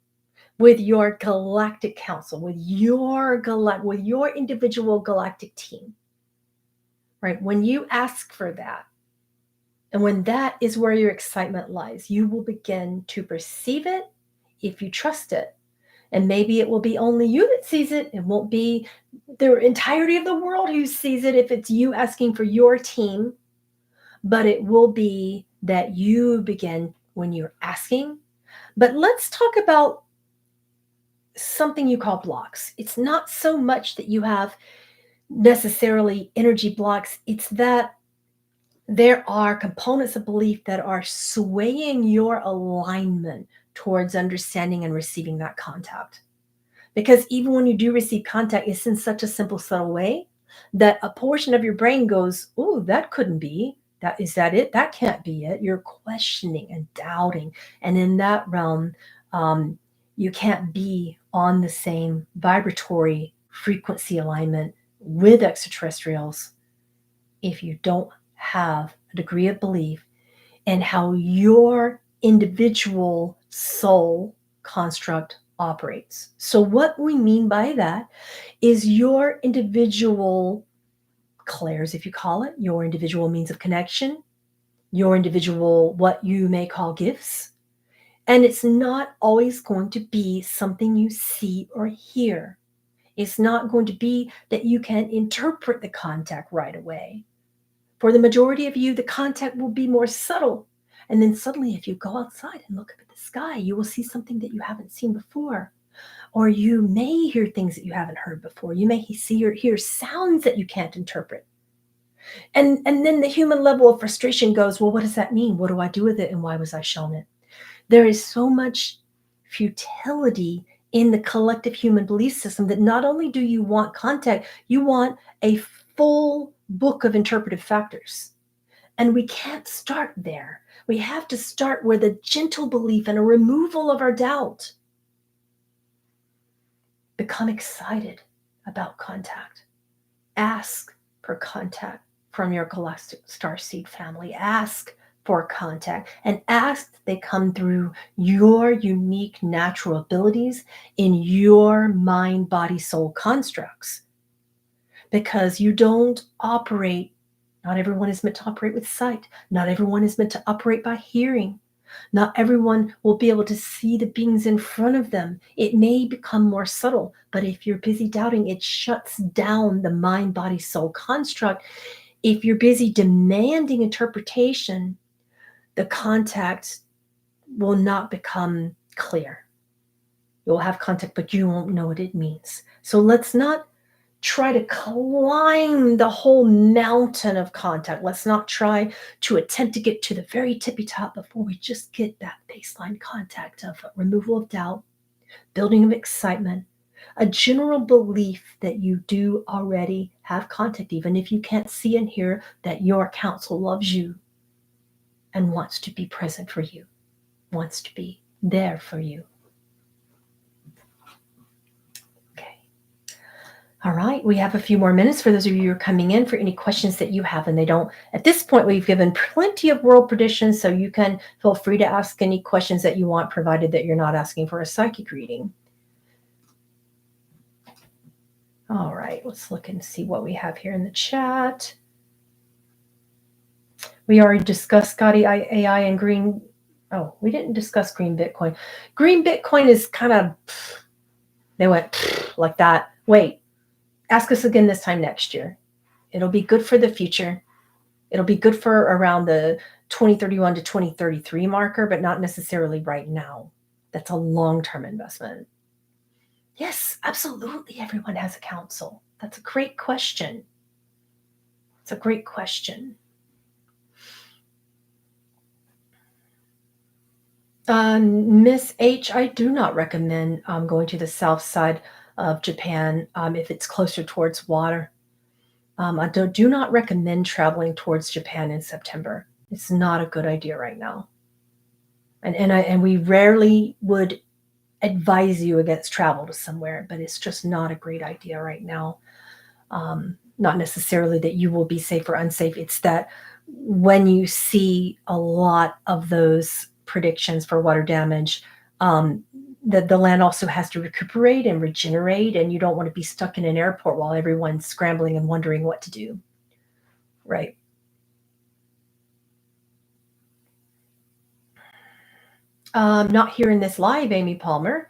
with your galactic council, with your individual galactic team. Right? When you ask for that, and when that is where your excitement lies, you will begin to perceive it if you trust it. And maybe it will be only you that sees it. It won't be the entirety of the world who sees it if it's you asking for your team, but it will be that you begin when you're asking. But let's talk about something you call blocks. It's not so much that you have necessarily energy blocks, it's that there are components of belief that are swaying your alignment towards understanding and receiving that contact. Because even when you do receive contact, it's in such a simple, subtle way that a portion of your brain goes, "Oh, that couldn't be. That is that it? That can't be it." You're questioning and doubting, and in that realm, you can't be on the same vibratory frequency alignment with extraterrestrials if you don't have a degree of belief in how your individual soul construct operates. So, what we mean by that is your individual clairs, if you call it, your individual means of connection, your individual, what you may call gifts. And it's not always going to be something you see or hear. It's not going to be that you can interpret the contact right away. For the majority of you, the contact will be more subtle. And then suddenly, if you go outside and look up at the sky, you will see something that you haven't seen before. Or you may hear things that you haven't heard before. You may see or hear sounds that you can't interpret. And then the human level of frustration goes, well, what does that mean? What do I do with it? And why was I shown it? There is so much futility in the collective human belief system that not only do you want contact, you want a full book of interpretive factors. And we can't start there. We have to start with a gentle belief and a removal of our doubt. Become excited about contact. Ask for contact from your galactic starseed family. Ask for contact and ask that they come through your unique natural abilities in your mind, body, soul constructs. Because you don't operate, not everyone is meant to operate with sight. Not everyone is meant to operate by hearing. Not everyone will be able to see the beings in front of them. It may become more subtle, but if you're busy doubting, it shuts down the mind, body, soul construct. If you're busy demanding interpretation, the contact will not become clear. You'll have contact, but you won't know what it means. So let's not try to climb the whole mountain of contact. Let's not try to attempt to get to the very tippy top before we just get that baseline contact of removal of doubt, building of excitement, a general belief that you do already have contact, even if you can't see and hear, that your counsel loves you and wants to be present for you, wants to be there for you. All right, we have a few more minutes for those of you who are coming in for any questions that you have, and they don't. At this point, we've given plenty of world predictions, so you can feel free to ask any questions that you want, provided that you're not asking for a psychic reading. All right, let's look and see what we have here in the chat. We already discussed Scotty AI and green. Oh, we didn't discuss green Bitcoin. Green Bitcoin is kind of, they went like that. Wait. Ask us again this time next year. It'll be good for the future. It'll be good for around the 2031 to 2033 marker, but not necessarily right now. That's a long-term investment. Yes, absolutely. Everyone has a counsel. That's a great question. It's a great question. Miss H, I do not recommend going to the south side of Japan if it's closer towards water. I do not recommend traveling towards Japan in September. It's not a good idea right now. And we rarely would advise you against travel to somewhere, but it's just not a great idea right now. Not necessarily that you will be safe or unsafe. It's that when you see a lot of those predictions for water damage, that the land also has to recuperate and regenerate, and you don't want to be stuck in an airport while everyone's scrambling and wondering what to do. Right. Not here in this live, Amy Palmer.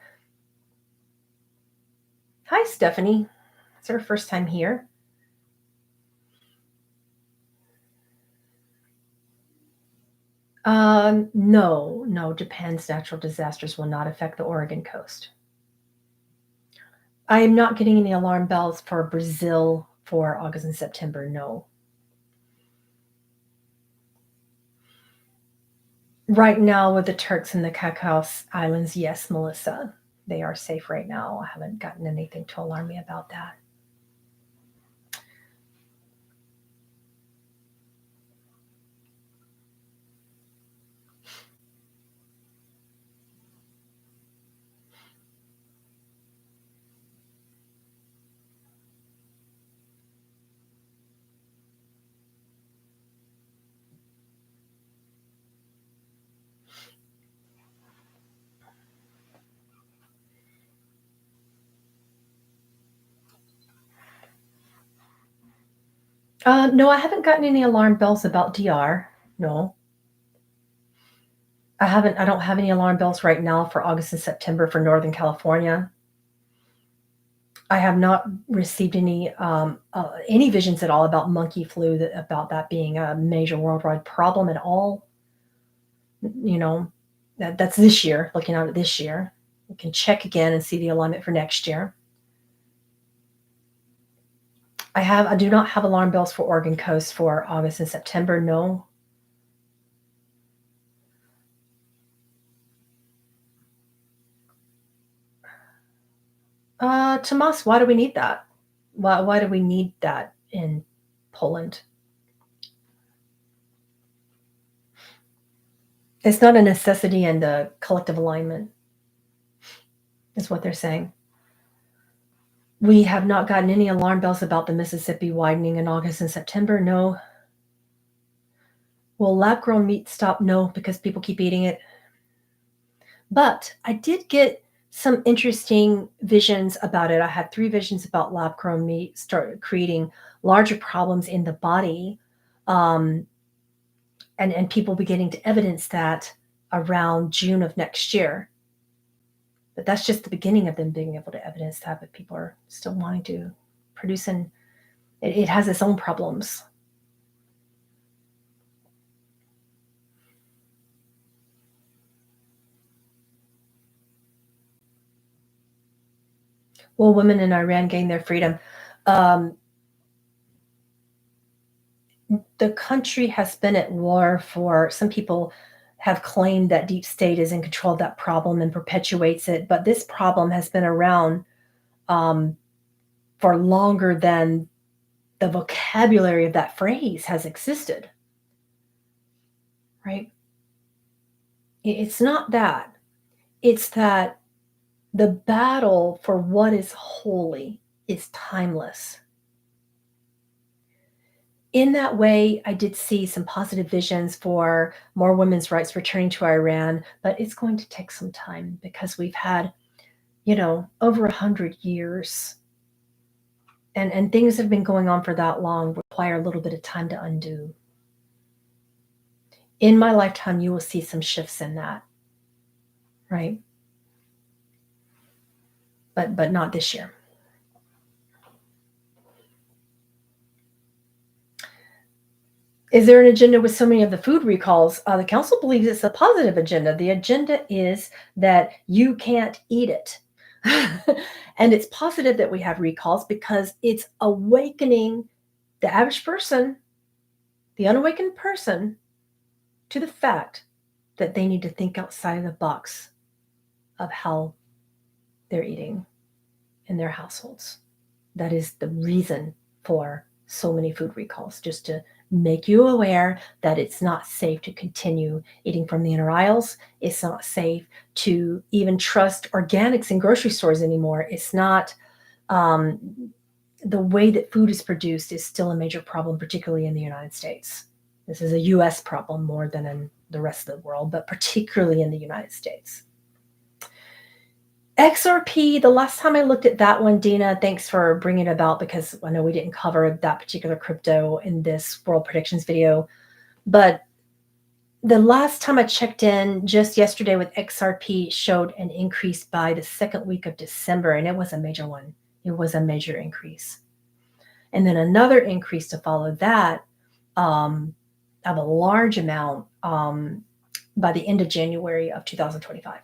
Hi, Stephanie. It's her first time here. No, Japan's natural disasters will not affect the Oregon coast. I am not getting any alarm bells for Brazil for August and September, no. Right now with the Turks and the Cacao Islands, yes, Melissa. They are safe right now. I haven't gotten anything to alarm me about that. No, I haven't gotten any alarm bells about DR. No. I don't have any alarm bells right now for August and September for Northern California. I have not received any visions at all about monkey flu, about that being a major worldwide problem at all. You know, that's this year, looking out at this year. We can check again and see the alignment for next year. I do not have alarm bells for Oregon coast for August and September, no. Tomas, why do we need that? Why do we need that in Poland? It's not a necessity in the collective alignment, is what they're saying. We have not gotten any alarm bells about the Mississippi widening in August and September. No. Will lab-grown meat stop? No, because people keep eating it. But I did get some interesting visions about it. I had 3 visions about lab-grown meat started creating larger problems in the body, and people beginning to evidence that around June of next year. But that's just the beginning of them being able to evidence that, but people are still wanting to produce, and it has its own problems. Will women in Iran gain their freedom? Um, the country has been at war for, some people have claimed that deep state is in control of that problem and perpetuates it, but this problem has been around um, for longer than the vocabulary of that phrase has existed, right? It's not that. It's that the battle for what is holy is timeless. In that way, I did see some positive visions for more women's rights returning to Iran, but it's going to take some time because we've had, over 100 years, and things have been going on for that long require a little bit of time to undo. In my lifetime, you will see some shifts in that, right? But not this year. Is there an agenda with so many of the food recalls? The council believes it's a positive agenda. The agenda is that you can't eat it. And it's positive that we have recalls because it's awakening the average person, the unawakened person, to the fact that they need to think outside of the box of how they're eating in their households. That is the reason for so many food recalls, just to make you aware that it's not safe to continue eating from the inner aisles. It's not safe to even trust organics in grocery stores anymore. It's not, the way that food is produced is still a major problem, particularly in the United States. This is a US problem more than in the rest of the world, but particularly in the United States. XRP, the last time I looked at that one, Dina, thanks for bringing it about because I know we didn't cover that particular crypto in this World Predictions video. But the last time I checked in just yesterday with XRP showed an increase by the second week of December, and it was a major one. It was a major increase. And then another increase to follow that of a large amount by the end of January of 2025.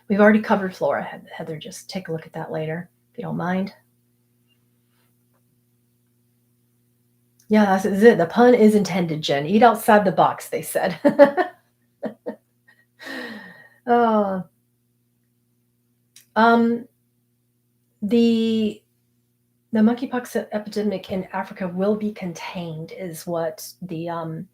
We've already covered Flora, Heather. Just take a look at that later, if you don't mind. Yeah, that's it. The pun is intended, Jen. Eat outside the box, they said. uh, the monkeypox epidemic in Africa will be contained, is what the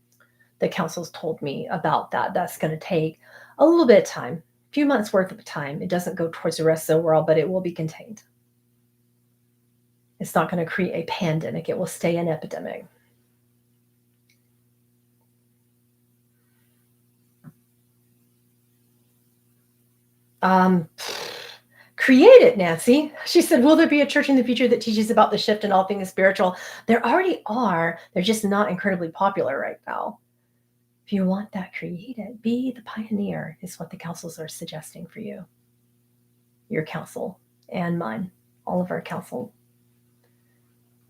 council's told me about that. That's going to take a little bit of time. Few months worth of time. It doesn't go towards the rest of the world, but it will be contained. It's not going to create a pandemic. It will stay an epidemic. Create it, Nancy. She said, will there be a church in the future that teaches about the shift in all things spiritual? There already are. They're just not incredibly popular right now. If you want that, create it. Be the pioneer is what the councils are suggesting for you. Your council and mine. All of our council.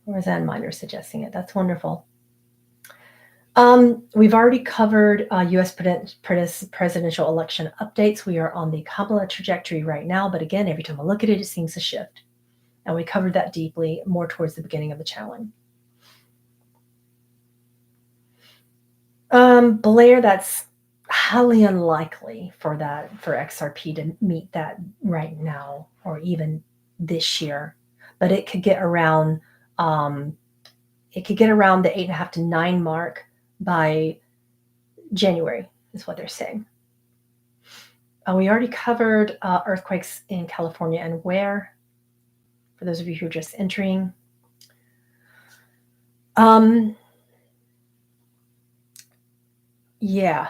Yours and mine are suggesting it. That's wonderful. We've already covered U.S. presidential election updates. We are on the Kamala trajectory right now. But again, every time I look at it, it seems to shift. And we covered that deeply more towards the beginning of the challenge. Blair, that's highly unlikely for XRP to meet that right now, or even this year, but it could get around um, the 8.5 to 9 mark by January, is what they're saying. We already covered earthquakes in California and where, for those of you who are just entering. Yeah,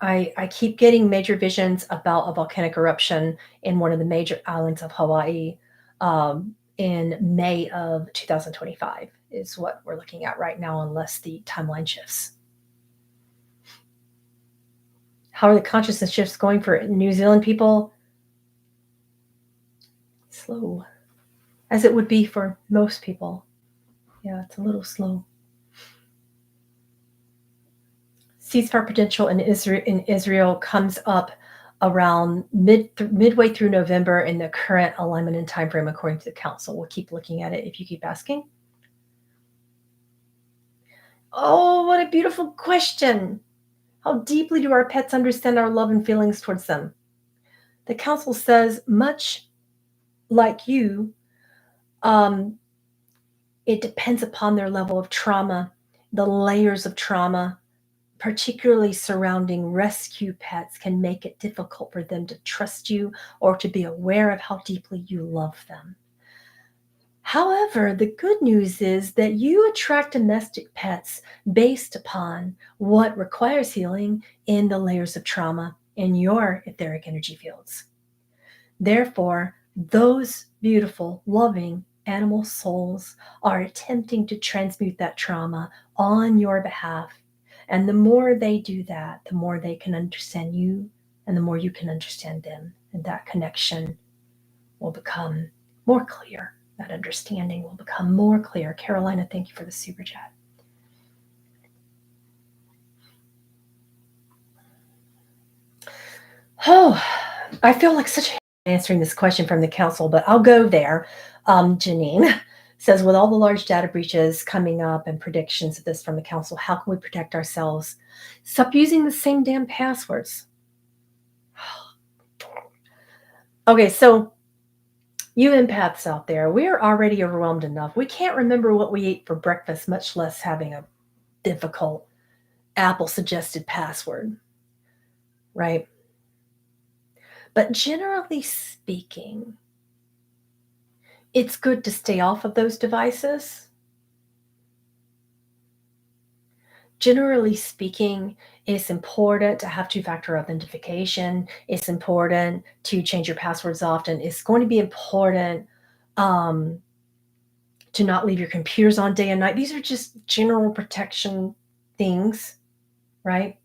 I keep getting major visions about a volcanic eruption in one of the major islands of Hawaii in May of 2025 is what we're looking at right now, unless the timeline shifts. How are the consciousness shifts going for New Zealand people? Slow, as it would be for most people. Yeah, it's a little slow. Ceasefire potential in Israel comes up around midway through November in the current alignment and time frame according to the council. We'll keep looking at it if you keep asking. Oh, what a beautiful question. How deeply do our pets understand our love and feelings towards them? The council says, much like you, it depends upon their level of trauma, the layers of trauma, particularly surrounding rescue pets, can make it difficult for them to trust you or to be aware of how deeply you love them. However, the good news is that you attract domestic pets based upon what requires healing in the layers of trauma in your etheric energy fields. Therefore, those beautiful, loving animal souls are attempting to transmute that trauma on your behalf. And the more they do that, the more they can understand you and the more you can understand them. And that connection will become more clear. That understanding will become more clear. Carolina, thank you for the super chat. Oh, I feel like such a answering this question from the council, but I'll go there. Janine says, with all the large data breaches coming up and predictions of this from the council, how can we protect ourselves? Stop using the same damn passwords. Okay, so you empaths out there, we're already overwhelmed enough. We can't remember what we ate for breakfast, much less having a difficult Apple suggested password, right? But generally speaking, it's good to stay off of those devices. Generally speaking, it's important to have two-factor authentication. It's important to change your passwords often. It's going to be important to not leave your computers on day and night. These are just general protection things, right?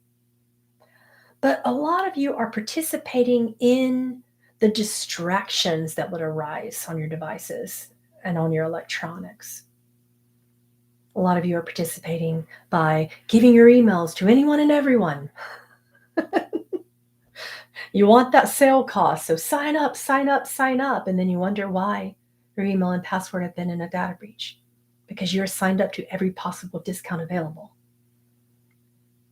But a lot of you are participating in the distractions that would arise on your devices and on your electronics. A lot of you are participating by giving your emails to anyone and everyone. You want that sale cost, so sign up, sign up, sign up. And then you wonder why your email and password have been in a data breach, because you're signed up to every possible discount available.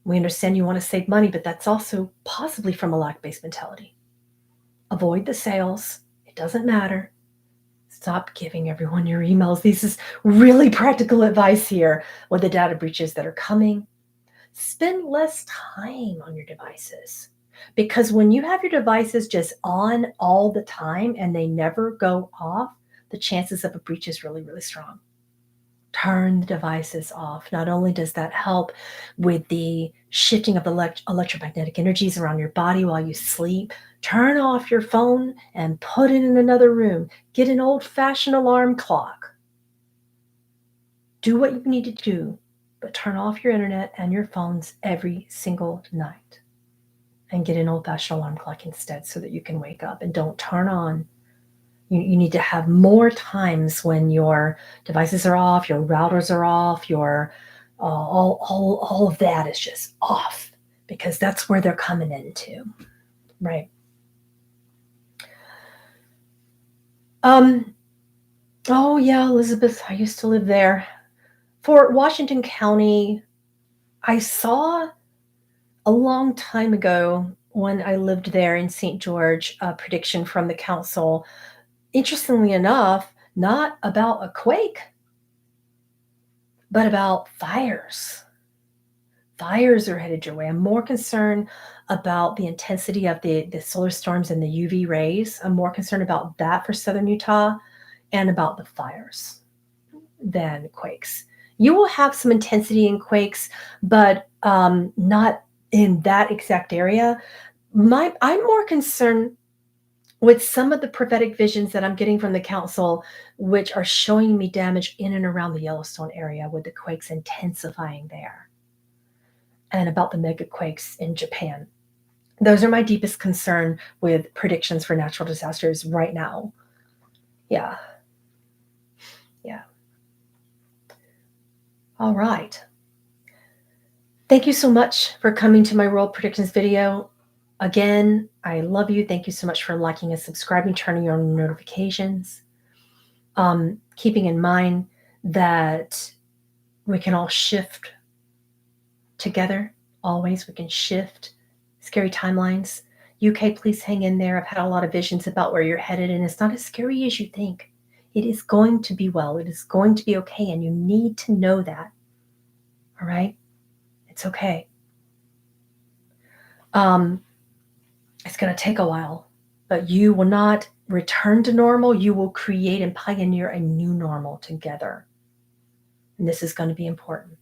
We understand you want to save money, but that's also possibly from a lack-based mentality. Avoid the sales. It doesn't matter. Stop giving everyone your emails. This is really practical advice here with the data breaches that are coming. Spend less time on your devices, because when you have your devices just on all the time and they never go off, the chances of a breach is really, really strong. Turn the devices off. Not only does that help with the shifting of electromagnetic energies around your body while you sleep, turn off your phone and put it in another room. Get an old-fashioned alarm clock. Do what you need to do, but turn off your internet and your phones every single night. And get an old-fashioned alarm clock instead so that you can wake up. And don't turn on. You need to have more times when your devices are off, your routers are off, your all of that is just off, because that's where they're coming into, right? Oh yeah, Elizabeth, I used to live there. For Washington County, I saw a long time ago when I lived there in St. George, a prediction from the council interestingly enough, not about a quake, but about fires. Fires are headed your way. I'm more concerned about the intensity of the solar storms and the UV rays. I'm more concerned about that for southern Utah and about the fires than quakes. You will have some intensity in quakes, but not in that exact area. I'm more concerned with some of the prophetic visions that I'm getting from the council, which are showing me damage in and around the Yellowstone area with the quakes intensifying there, and about the mega quakes in Japan. Those are my deepest concern with predictions for natural disasters right now. Yeah. Yeah. All right. Thank you so much for coming to my world predictions video. Again, I love you. Thank you so much for liking and subscribing, turning on notifications. Keeping in mind that we can all shift together. Always, we can shift scary timelines. UK, please hang in there. I've had a lot of visions about where you're headed, and it's not as scary as you think. It is going to be well. It is going to be okay, and you need to know that. All right? It's okay. It's going to take a while, but you will not return to normal. You will create and pioneer a new normal together. And this is going to be important.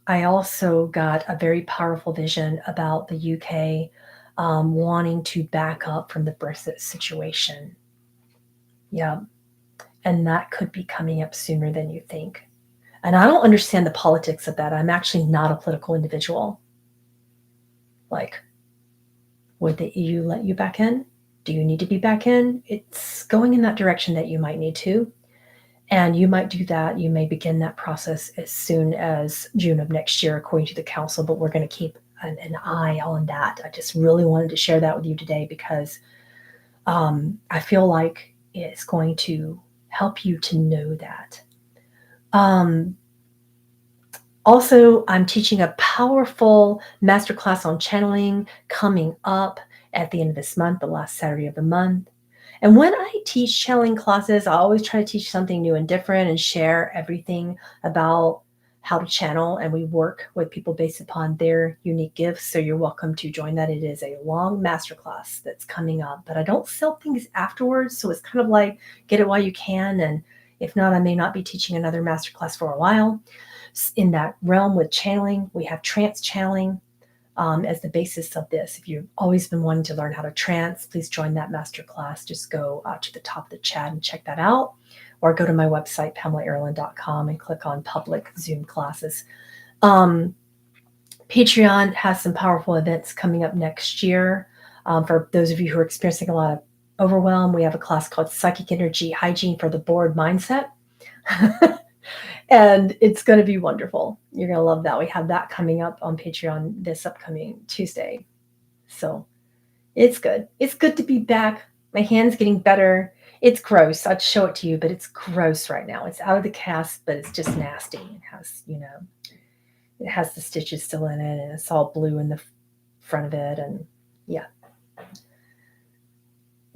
I also got a very powerful vision about the UK wanting to back up from the Brexit situation. Yeah. And that could be coming up sooner than you think. And I don't understand the politics of that. I'm actually not a political individual. Like, would the EU let you back in? Do you need to be back in? It's going in that direction that you might need to. And you might do that. You may begin that process as soon as June of next year, according to the council, but we're going to keep an eye on that. I just really wanted to share that with you today because I feel like it's going to help you to know that. Also, I'm teaching a powerful masterclass on channeling coming up at the end of this month, the last Saturday of the month. And when I teach channeling classes, I always try to teach something new and different and share everything about how to channel. And we work with people based upon their unique gifts. So you're welcome to join that. It is a long masterclass that's coming up, but I don't sell things afterwards. So it's kind of like get it while you can. And if not, I may not be teaching another masterclass for a while. In that realm with channeling, we have trance channeling. As the basis of this. If you've always been wanting to learn how to trance, please join that masterclass. Just go to the top of the chat and check that out, or go to my website, PamelaAaralyn.com, and click on public Zoom classes. Patreon has some powerful events coming up next year. For those of you who are experiencing a lot of overwhelm, we have a class called Psychic Energy Hygiene for the Bored Mindset. And it's going to be wonderful. You're going to love that. We have that coming up on Patreon this upcoming Tuesday. So it's good. It's good to be back. My hand's getting better. It's gross. I'd show it to you, but it's gross right now. It's out of the cast, but it's just nasty. It has, it has the stitches still in it, and it's all blue in the front of it. And yeah.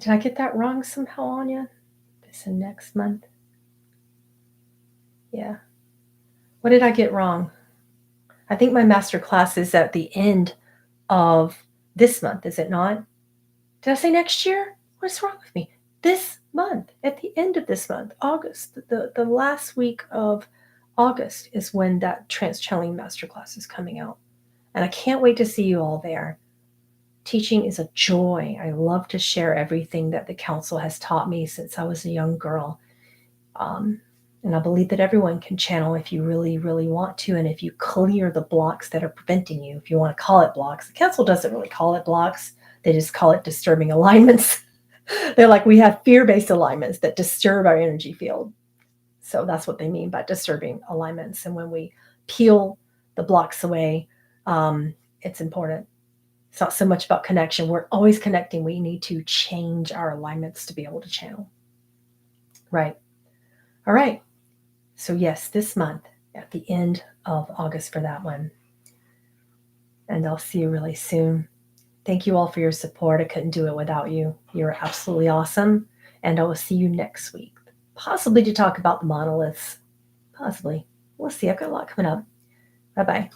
Did I get that wrong somehow, Anya? This is next month. Yeah. What did I get wrong? I think my master class is at the end of this month, is it not? Did I say next year? What's wrong with me? This month, at the end of this month, August, the last week of August is when that trance channeling masterclass is coming out. And I can't wait to see you all there. Teaching is a joy. I love to share everything that the council has taught me since I was a young girl. And I believe that everyone can channel if you really, really want to, and if you clear the blocks that are preventing you, if you want to call it blocks. The council doesn't really call it blocks. They just call it disturbing alignments. They're like, we have fear-based alignments that disturb our energy field. So that's what they mean by disturbing alignments. And when we peel the blocks away, it's important. It's not so much about connection. We're always connecting. We need to change our alignments to be able to channel. Right. All right. So yes, this month at the end of August for that one. And I'll see you really soon. Thank you all for your support. I couldn't do it without you. You're absolutely awesome. And I will see you next week, possibly to talk about the monoliths. Possibly. We'll see. I've got a lot coming up. Bye bye.